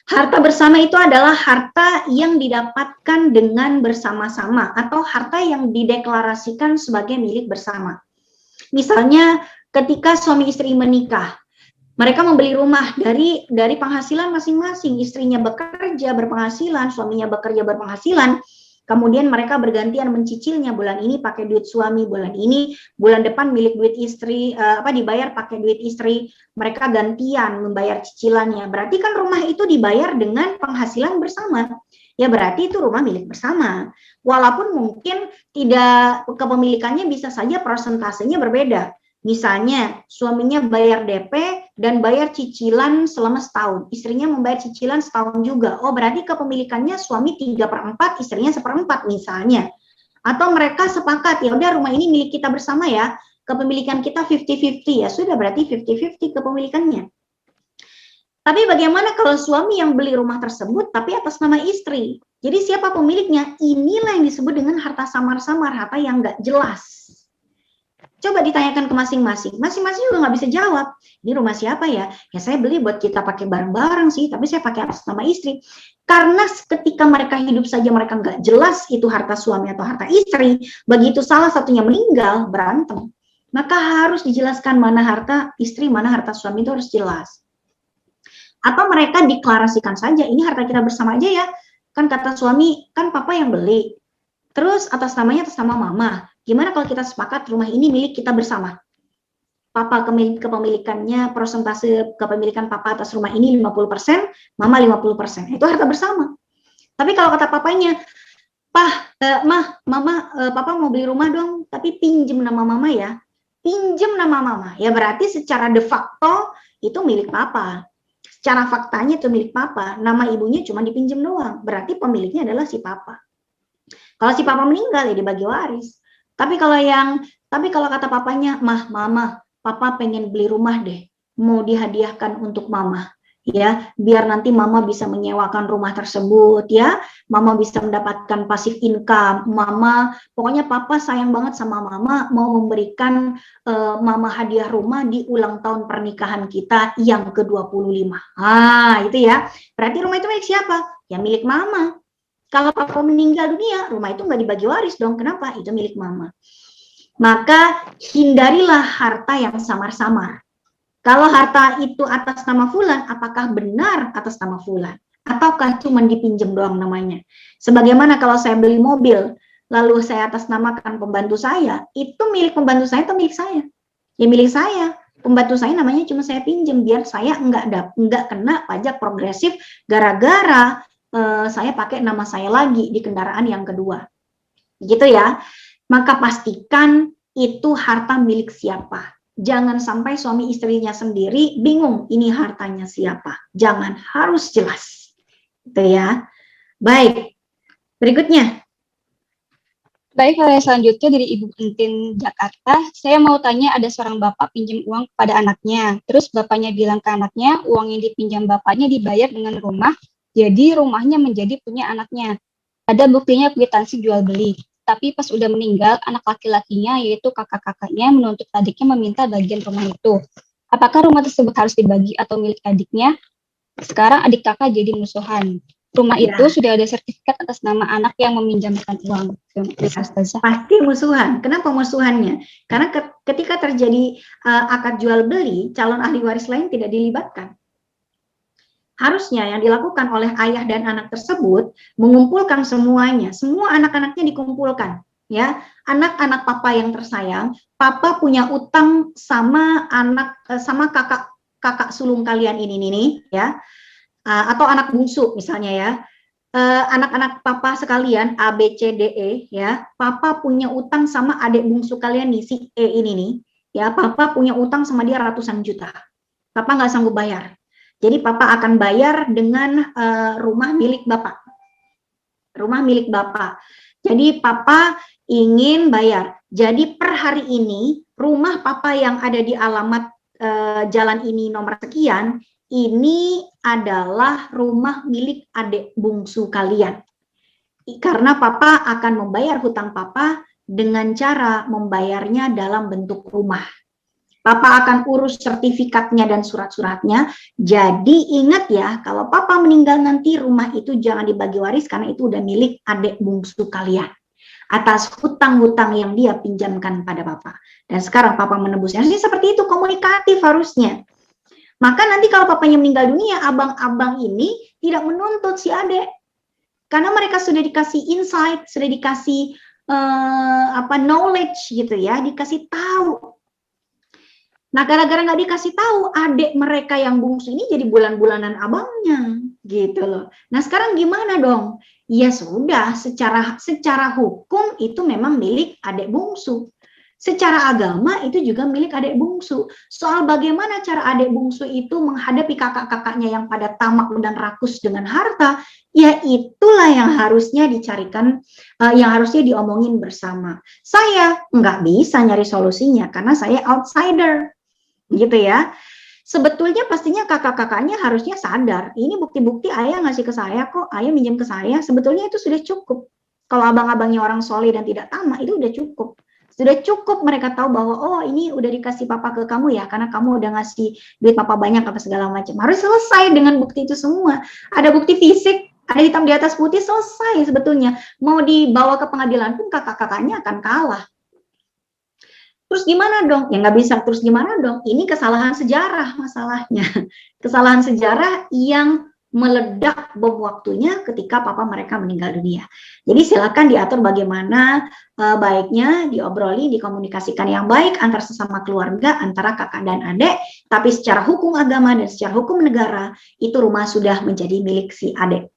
Harta bersama itu adalah harta yang didapatkan dengan bersama-sama atau harta yang dideklarasikan sebagai milik bersama. Misalnya ketika suami istri menikah, mereka membeli rumah dari penghasilan masing-masing. Istrinya bekerja berpenghasilan, suaminya bekerja berpenghasilan. Kemudian mereka bergantian mencicilnya, bulan ini pakai duit suami, bulan depan milik duit istri, dibayar pakai duit istri, mereka gantian membayar cicilannya. Berarti kan rumah itu dibayar dengan penghasilan bersama. Ya berarti itu rumah milik bersama. Walaupun mungkin tidak, kepemilikannya bisa saja persentasenya berbeda. Misalnya suaminya bayar DP dan bayar cicilan selama setahun, istrinya membayar cicilan setahun juga. Oh berarti kepemilikannya suami 3/4, istrinya 1/4 misalnya. Atau mereka sepakat, ya udah rumah ini milik kita bersama ya, kepemilikan kita 50-50 ya, sudah berarti 50-50 kepemilikannya. Tapi bagaimana kalau suami yang beli rumah tersebut tapi atas nama istri? Jadi siapa pemiliknya? Inilah yang disebut dengan harta samar-samar, harta yang nggak jelas. Coba ditanyakan ke masing-masing, masing-masing juga nggak bisa jawab. Ini rumah siapa ya? Ya saya beli buat kita pakai bareng-bareng sih, tapi saya pakai atas nama istri. Karena ketika mereka hidup saja mereka nggak jelas itu harta suami atau harta istri, begitu salah satunya meninggal, berantem. Maka harus dijelaskan mana harta istri, mana harta suami, itu harus jelas. Atau mereka deklarasikan saja, ini harta kita bersama aja ya. Kan kata suami, kan papa yang beli. Terus atas namanya atas nama mama. Gimana kalau kita sepakat rumah ini milik kita bersama? Papa kepemilikannya, persentase kepemilikan papa atas rumah ini 50%, mama 50%. Itu harta bersama. Tapi kalau kata papanya, papa mau beli rumah dong, tapi pinjem nama mama ya. Pinjem nama mama. Ya berarti secara de facto itu milik papa. Secara faktanya itu milik papa. Nama ibunya cuma dipinjem doang. Berarti pemiliknya adalah si papa. Kalau si papa meninggal ya dibagi waris. Tapi kalau kata papanya, mama, papa pengen beli rumah deh, mau dihadiahkan untuk mama. ya, biar nanti mama bisa menyewakan rumah tersebut, ya, mama bisa mendapatkan passive income, pokoknya papa sayang banget sama mama, mau memberikan mama hadiah rumah di ulang tahun pernikahan kita yang ke-25. Itu ya, berarti rumah itu milik siapa? Ya milik mama. Kalau papa meninggal dunia, rumah itu nggak dibagi waris dong, kenapa? Itu milik mama. Maka hindarilah harta yang samar-samar. Kalau harta itu atas nama fulan, apakah benar atas nama fulan? Ataukah cuma dipinjam doang namanya? Sebagaimana kalau saya beli mobil, lalu saya atas namakan pembantu saya, itu milik pembantu saya atau milik saya? Ya milik saya. Pembantu saya namanya cuma saya pinjam, biar saya nggak kena pajak progresif gara-gara saya pakai nama saya lagi di kendaraan yang kedua. Gitu ya. Maka pastikan itu harta milik siapa. Jangan sampai suami istrinya sendiri bingung ini hartanya siapa. Jangan, harus jelas. Itu ya. Baik. Berikutnya. Baik, selanjutnya dari Ibu Entin Jakarta. Saya mau tanya, ada seorang bapak pinjam uang kepada anaknya. Terus bapaknya bilang ke anaknya, uang yang dipinjam bapaknya dibayar dengan rumah, jadi rumahnya menjadi punya anaknya. Ada buktinya kwitansi jual beli. Tapi pas udah meninggal, anak laki-lakinya, yaitu kakak-kakaknya, menuntut adiknya meminta bagian rumah itu. Apakah rumah tersebut harus dibagi atau milik adiknya? Sekarang adik kakak jadi musuhan. Rumah itu sudah ada sertifikat atas nama anak yang meminjamkan uang. Pasti musuhan. Kenapa musuhannya? Karena ketika terjadi akad jual beli, calon ahli waris lain tidak dilibatkan. Harusnya yang dilakukan oleh ayah dan anak tersebut mengumpulkan semuanya, semua anak-anaknya dikumpulkan, ya. Anak-anak papa yang tersayang, papa punya utang sama kakak sulung kalian ini, ya, atau anak bungsu misalnya ya. Anak-anak papa sekalian A, B, C, D, E, ya, papa punya utang sama adik bungsu kalian nih, si E ini nih, ya, papa punya utang sama dia ratusan juta, papa nggak sanggup bayar. Jadi papa akan bayar dengan rumah milik bapak. Rumah milik bapak. Jadi papa ingin bayar. Jadi per hari ini rumah papa yang ada di alamat jalan ini nomor sekian, ini adalah rumah milik adik bungsu kalian. Karena papa akan membayar hutang papa dengan cara membayarnya dalam bentuk rumah. Papa akan urus sertifikatnya dan surat-suratnya. Jadi ingat ya, kalau papa meninggal nanti rumah itu jangan dibagi waris karena itu udah milik adik bungsu kalian. Atas hutang-hutang yang dia pinjamkan pada papa. Dan sekarang papa menebusnya. Harusnya seperti itu, komunikatif harusnya. Maka nanti kalau papanya meninggal dunia, abang-abang ini tidak menuntut si adik. Karena mereka sudah dikasih insight, sudah dikasih knowledge gitu ya, dikasih tahu. Nah, gara-gara nggak dikasih tahu, adik mereka yang bungsu ini jadi bulan-bulanan abangnya, gitu loh. Nah, sekarang gimana dong? Ya sudah, secara hukum itu memang milik adik bungsu. Secara agama itu juga milik adik bungsu. Soal bagaimana cara adik bungsu itu menghadapi kakak-kakaknya yang pada tamak dan rakus dengan harta, ya itulah yang harusnya dicarikan, yang harusnya diomongin bersama. Saya nggak bisa nyari solusinya karena saya outsider. Gitu ya. Sebetulnya pastinya kakak-kakaknya harusnya sadar, ini bukti-bukti ayah ngasih ke saya kok, ayah minjem ke saya, sebetulnya itu sudah cukup. Kalau abang-abangnya orang soleh dan tidak tamak, itu udah cukup. Sudah cukup mereka tahu bahwa, oh ini udah dikasih papa ke kamu ya, karena kamu udah ngasih duit papa banyak apa segala macam. Harus selesai dengan bukti itu semua. Ada bukti fisik, ada hitam di atas putih, selesai sebetulnya. Mau dibawa ke pengadilan pun kakak-kakaknya akan kalah. Terus gimana dong? Ya nggak bisa terus gimana dong? Ini kesalahan sejarah masalahnya. Kesalahan sejarah yang meledak bom waktunya ketika papa mereka meninggal dunia. Jadi silakan diatur bagaimana baiknya, diobrolin, dikomunikasikan yang baik antar sesama keluarga, antara kakak dan adik. Tapi secara hukum agama dan secara hukum negara, itu rumah sudah menjadi milik si adik.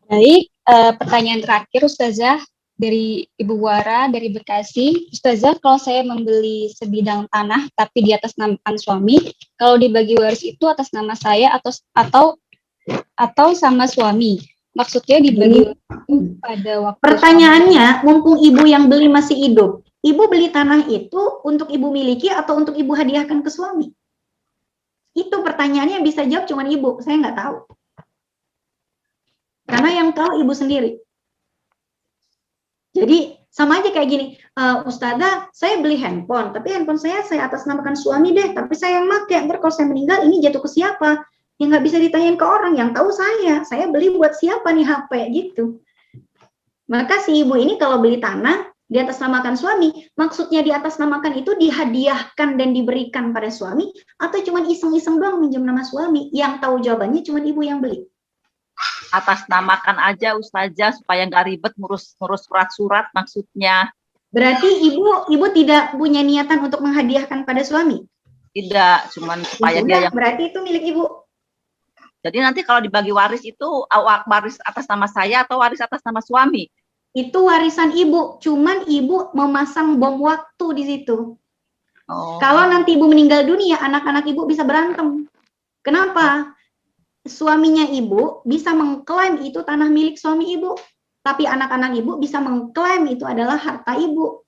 Baik, pertanyaan terakhir Ustazah. Dari Ibu Wara dari Bekasi, Ustazah, kalau saya membeli sebidang tanah tapi di atas nama suami, kalau dibagi waris itu atas nama saya atau sama suami? Maksudnya dibagi pada waktu. Pertanyaannya, mumpung ibu yang beli masih hidup, ibu beli tanah itu untuk ibu miliki atau untuk ibu hadiahkan ke suami? Itu pertanyaannya bisa jawab cuma ibu, saya nggak tahu. Karena yang tahu ibu sendiri. Jadi sama aja kayak gini, Ustazah, saya beli handphone, tapi handphone saya atasnamakan suami deh, tapi saya yang make. Ntar kalau saya meninggal, ini jatuh ke siapa? Ya nggak bisa ditanyain ke orang, yang tahu saya beli buat siapa nih HP, gitu. Maka si ibu ini kalau beli tanah, di atasnamakan suami, maksudnya di atasnamakan itu dihadiahkan dan diberikan pada suami, atau cuma iseng-iseng doang minjem nama suami, yang tahu jawabannya cuma ibu yang beli. Atasnamakan aja Ustazah supaya nggak ribet ngurus surat-surat maksudnya. Berarti ibu tidak punya niatan untuk menghadiahkan pada suami? Tidak, cuman supaya dia yang... Berarti itu milik ibu. Jadi nanti kalau dibagi waris itu waris atas nama saya atau waris atas nama suami? Itu warisan ibu, cuman ibu memasang bom waktu di situ. Oh. Kalau nanti ibu meninggal dunia, anak-anak ibu bisa berantem. Kenapa? Suaminya ibu bisa mengklaim itu tanah milik suami ibu, tapi anak-anak ibu bisa mengklaim itu adalah harta ibu.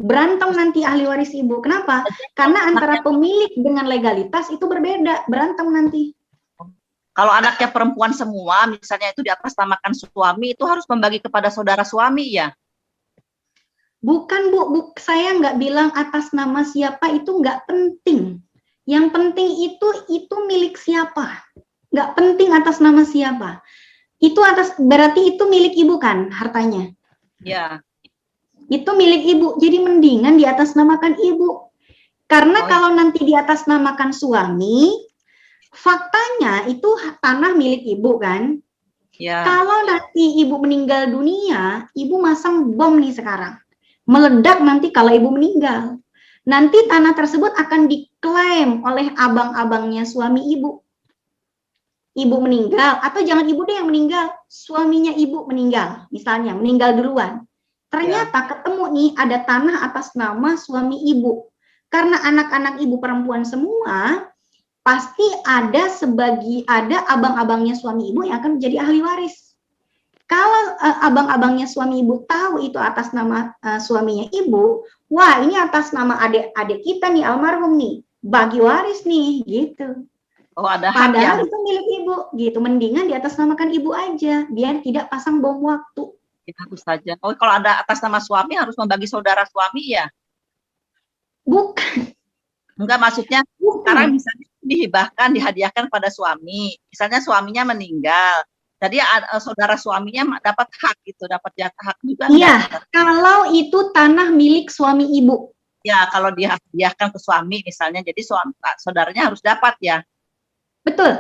Berantem nanti ahli waris ibu. Kenapa? Karena antara pemilik dengan legalitas itu berbeda, berantem nanti. Kalau anaknya perempuan semua, misalnya itu di atas namakan suami, itu harus membagi kepada saudara suami ya? Bukan Bu, saya nggak bilang atas nama siapa, itu nggak penting. Yang penting itu milik siapa. Nggak penting atas nama siapa. Itu berarti itu milik ibu kan hartanya? Ya. Itu milik ibu, jadi mendingan di atas namakan ibu. Karena kalau nanti di atas namakan suami, faktanya itu tanah milik ibu kan? Ya. Kalau nanti ibu meninggal dunia, ibu masang bom nih sekarang. Meledak nanti kalau ibu meninggal. Nanti tanah tersebut akan diklaim oleh abang-abangnya suami ibu. Ibu meninggal, atau jangan ibu deh yang meninggal, suaminya ibu meninggal, misalnya meninggal duluan. Ternyata ketemu nih ada tanah atas nama suami ibu. Karena anak-anak ibu perempuan semua, pasti ada abang-abangnya suami ibu yang akan menjadi ahli waris. Kalau abang-abangnya suami ibu tahu itu atas nama suaminya ibu, wah ini atas nama adik-adik kita nih almarhum nih, bagi waris nih gitu. Oh ada hak Padahal yang... itu milik ibu gitu, mendingan di atas namakan ibu aja, biar tidak pasang bom waktu. Bagus saja. Oh kalau ada atas nama suami harus membagi saudara suami ya? Bukan. Enggak, maksudnya sekarang misalnya dihibahkan, dihadiahkan pada suami. Misalnya suaminya meninggal. Jadi saudara suaminya dapat hak gitu, dapat jatah hak juga. Iya, kalau itu tanah milik suami ibu. Ya, kalau dihadiahkan ke suami misalnya, jadi saudaranya harus dapat ya. Betul,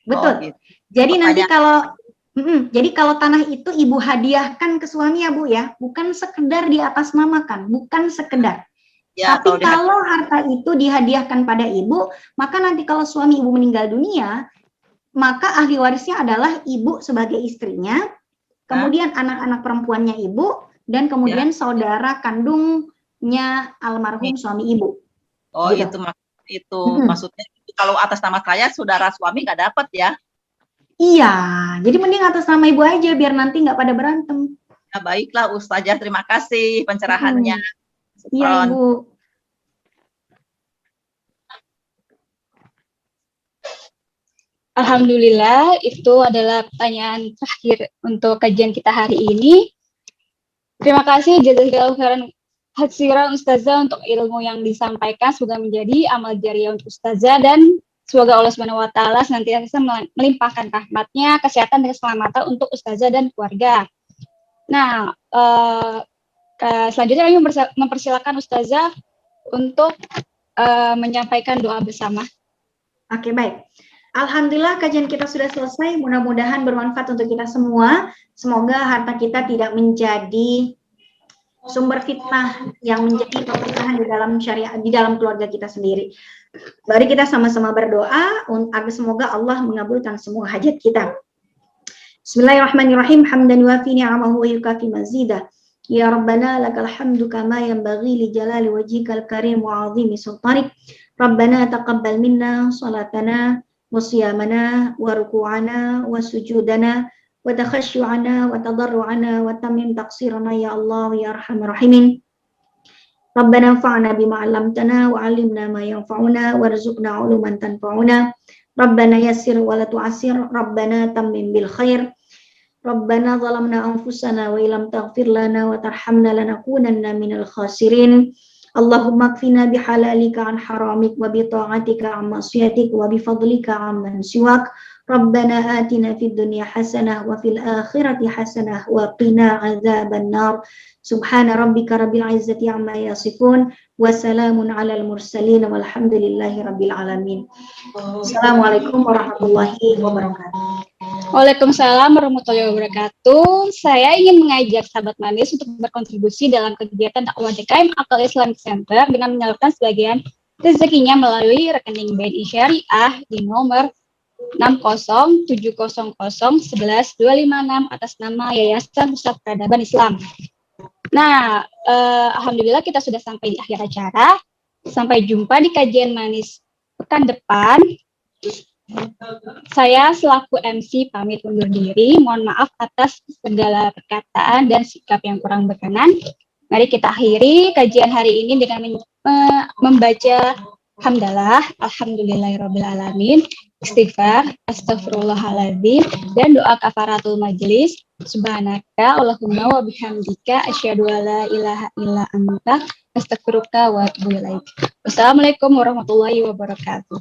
betul. Oh, gitu. Jadi nanti kalau tanah itu ibu hadiahkan ke suami ya Bu ya, bukan sekedar di atas namakan, bukan sekedar. Ya, tapi kalau harta itu dihadiahkan pada ibu, maka nanti kalau suami ibu meninggal dunia, maka ahli warisnya adalah ibu sebagai istrinya, kemudian anak-anak perempuannya ibu, dan kemudian saudara kandungnya almarhum suami ibu. Oh gitu. Itu maksudnya kalau atas nama saya saudara suami nggak dapat ya? Iya, jadi mending atas nama ibu aja biar nanti nggak pada berantem. Ya, baiklah Ustazah, terima kasih pencerahannya. Iya Ibu. Alhamdulillah, itu adalah pertanyaan terakhir untuk kajian kita hari ini. Terima kasih jazakallahu khairan Ustazah untuk ilmu yang disampaikan, semoga menjadi amal jariah untuk Ustazah, dan semoga Allah Subhanahu wa taala senantiasa melimpahkan rahmatnya, kesehatan dan keselamatan untuk Ustazah dan keluarga. Nah, selanjutnya kami mempersilakan Ustazah untuk menyampaikan doa bersama. Oke, baik. Alhamdulillah kajian kita sudah selesai, mudah-mudahan bermanfaat untuk kita semua. Semoga harta kita tidak menjadi sumber fitnah yang menjadi perpecahan di dalam syariat, di dalam keluarga kita sendiri. Mari kita sama-sama berdoa agar semoga Allah mengabulkan semua hajat kita. Bismillahirrahmanirrahim. Hamdan yuafi ni'amahu wa yukafi mazidah. Ya Rabbana lakal hamdu kama yanbaghi li jalali wajhikal karim wa 'azimi sultanik. Rabbana taqabbal minna salatana wa siyamana wa ruku'ana wa sujudana wa takhasyu'ana wa tadarru'ana wa tamim taqsirana ya Allah ya arhamar rahimin. Rabbana anfa'na bima 'allamtana wa 'allimna ma yanfa'una warzuqna 'uluman tanfa'una. Rabbana yassir wa la tu'assir. Rabbana tammim bil khair. Rabbana zalamna anfusana wa illam taghfir lana wa tarhamna lanakunanna minal khasirin. Allahumma kfina bihalalika an haramik wa bi ta'atika an ma'siyatik wa bi fadlika amman siwak. Rabbana atina fid dunya hasanah wa fil akhirati hasanah wa qina azaban nar. Subhana rabbika rabbil izzati amma yasifun wa salamun alal mursalin walhamdulillahi rabbil alamin. Assalamualaikum warahmatullahi wabarakatuh. Waalaikumsalam warahmatullahi wabarakatuh. Saya ingin mengajak sahabat manis untuk berkontribusi dalam kegiatan dakwah DKM Akal Islamic Center dengan menyalurkan sebagian rezekinya melalui rekening BNI Syariah di nomor 6070011256 atas nama Yayasan Pusat Peradaban Islam. Nah, alhamdulillah kita sudah sampai di akhir acara. Sampai jumpa di kajian manis pekan depan. Saya selaku MC pamit undur diri. Mohon maaf atas segala perkataan dan sikap yang kurang berkenan. Mari kita akhiri kajian hari ini dengan membaca hamdalah, alhamdulillahirabbil alamin, istighfar, astagfirullahaladzim, dan doa kafaratul majelis. Subhanaka Allahumma wa bihamdika asyhadu alla ilaha illa anta astaghfiruka wa atubu ilaik. Wassalamualaikum warahmatullahi wabarakatuh.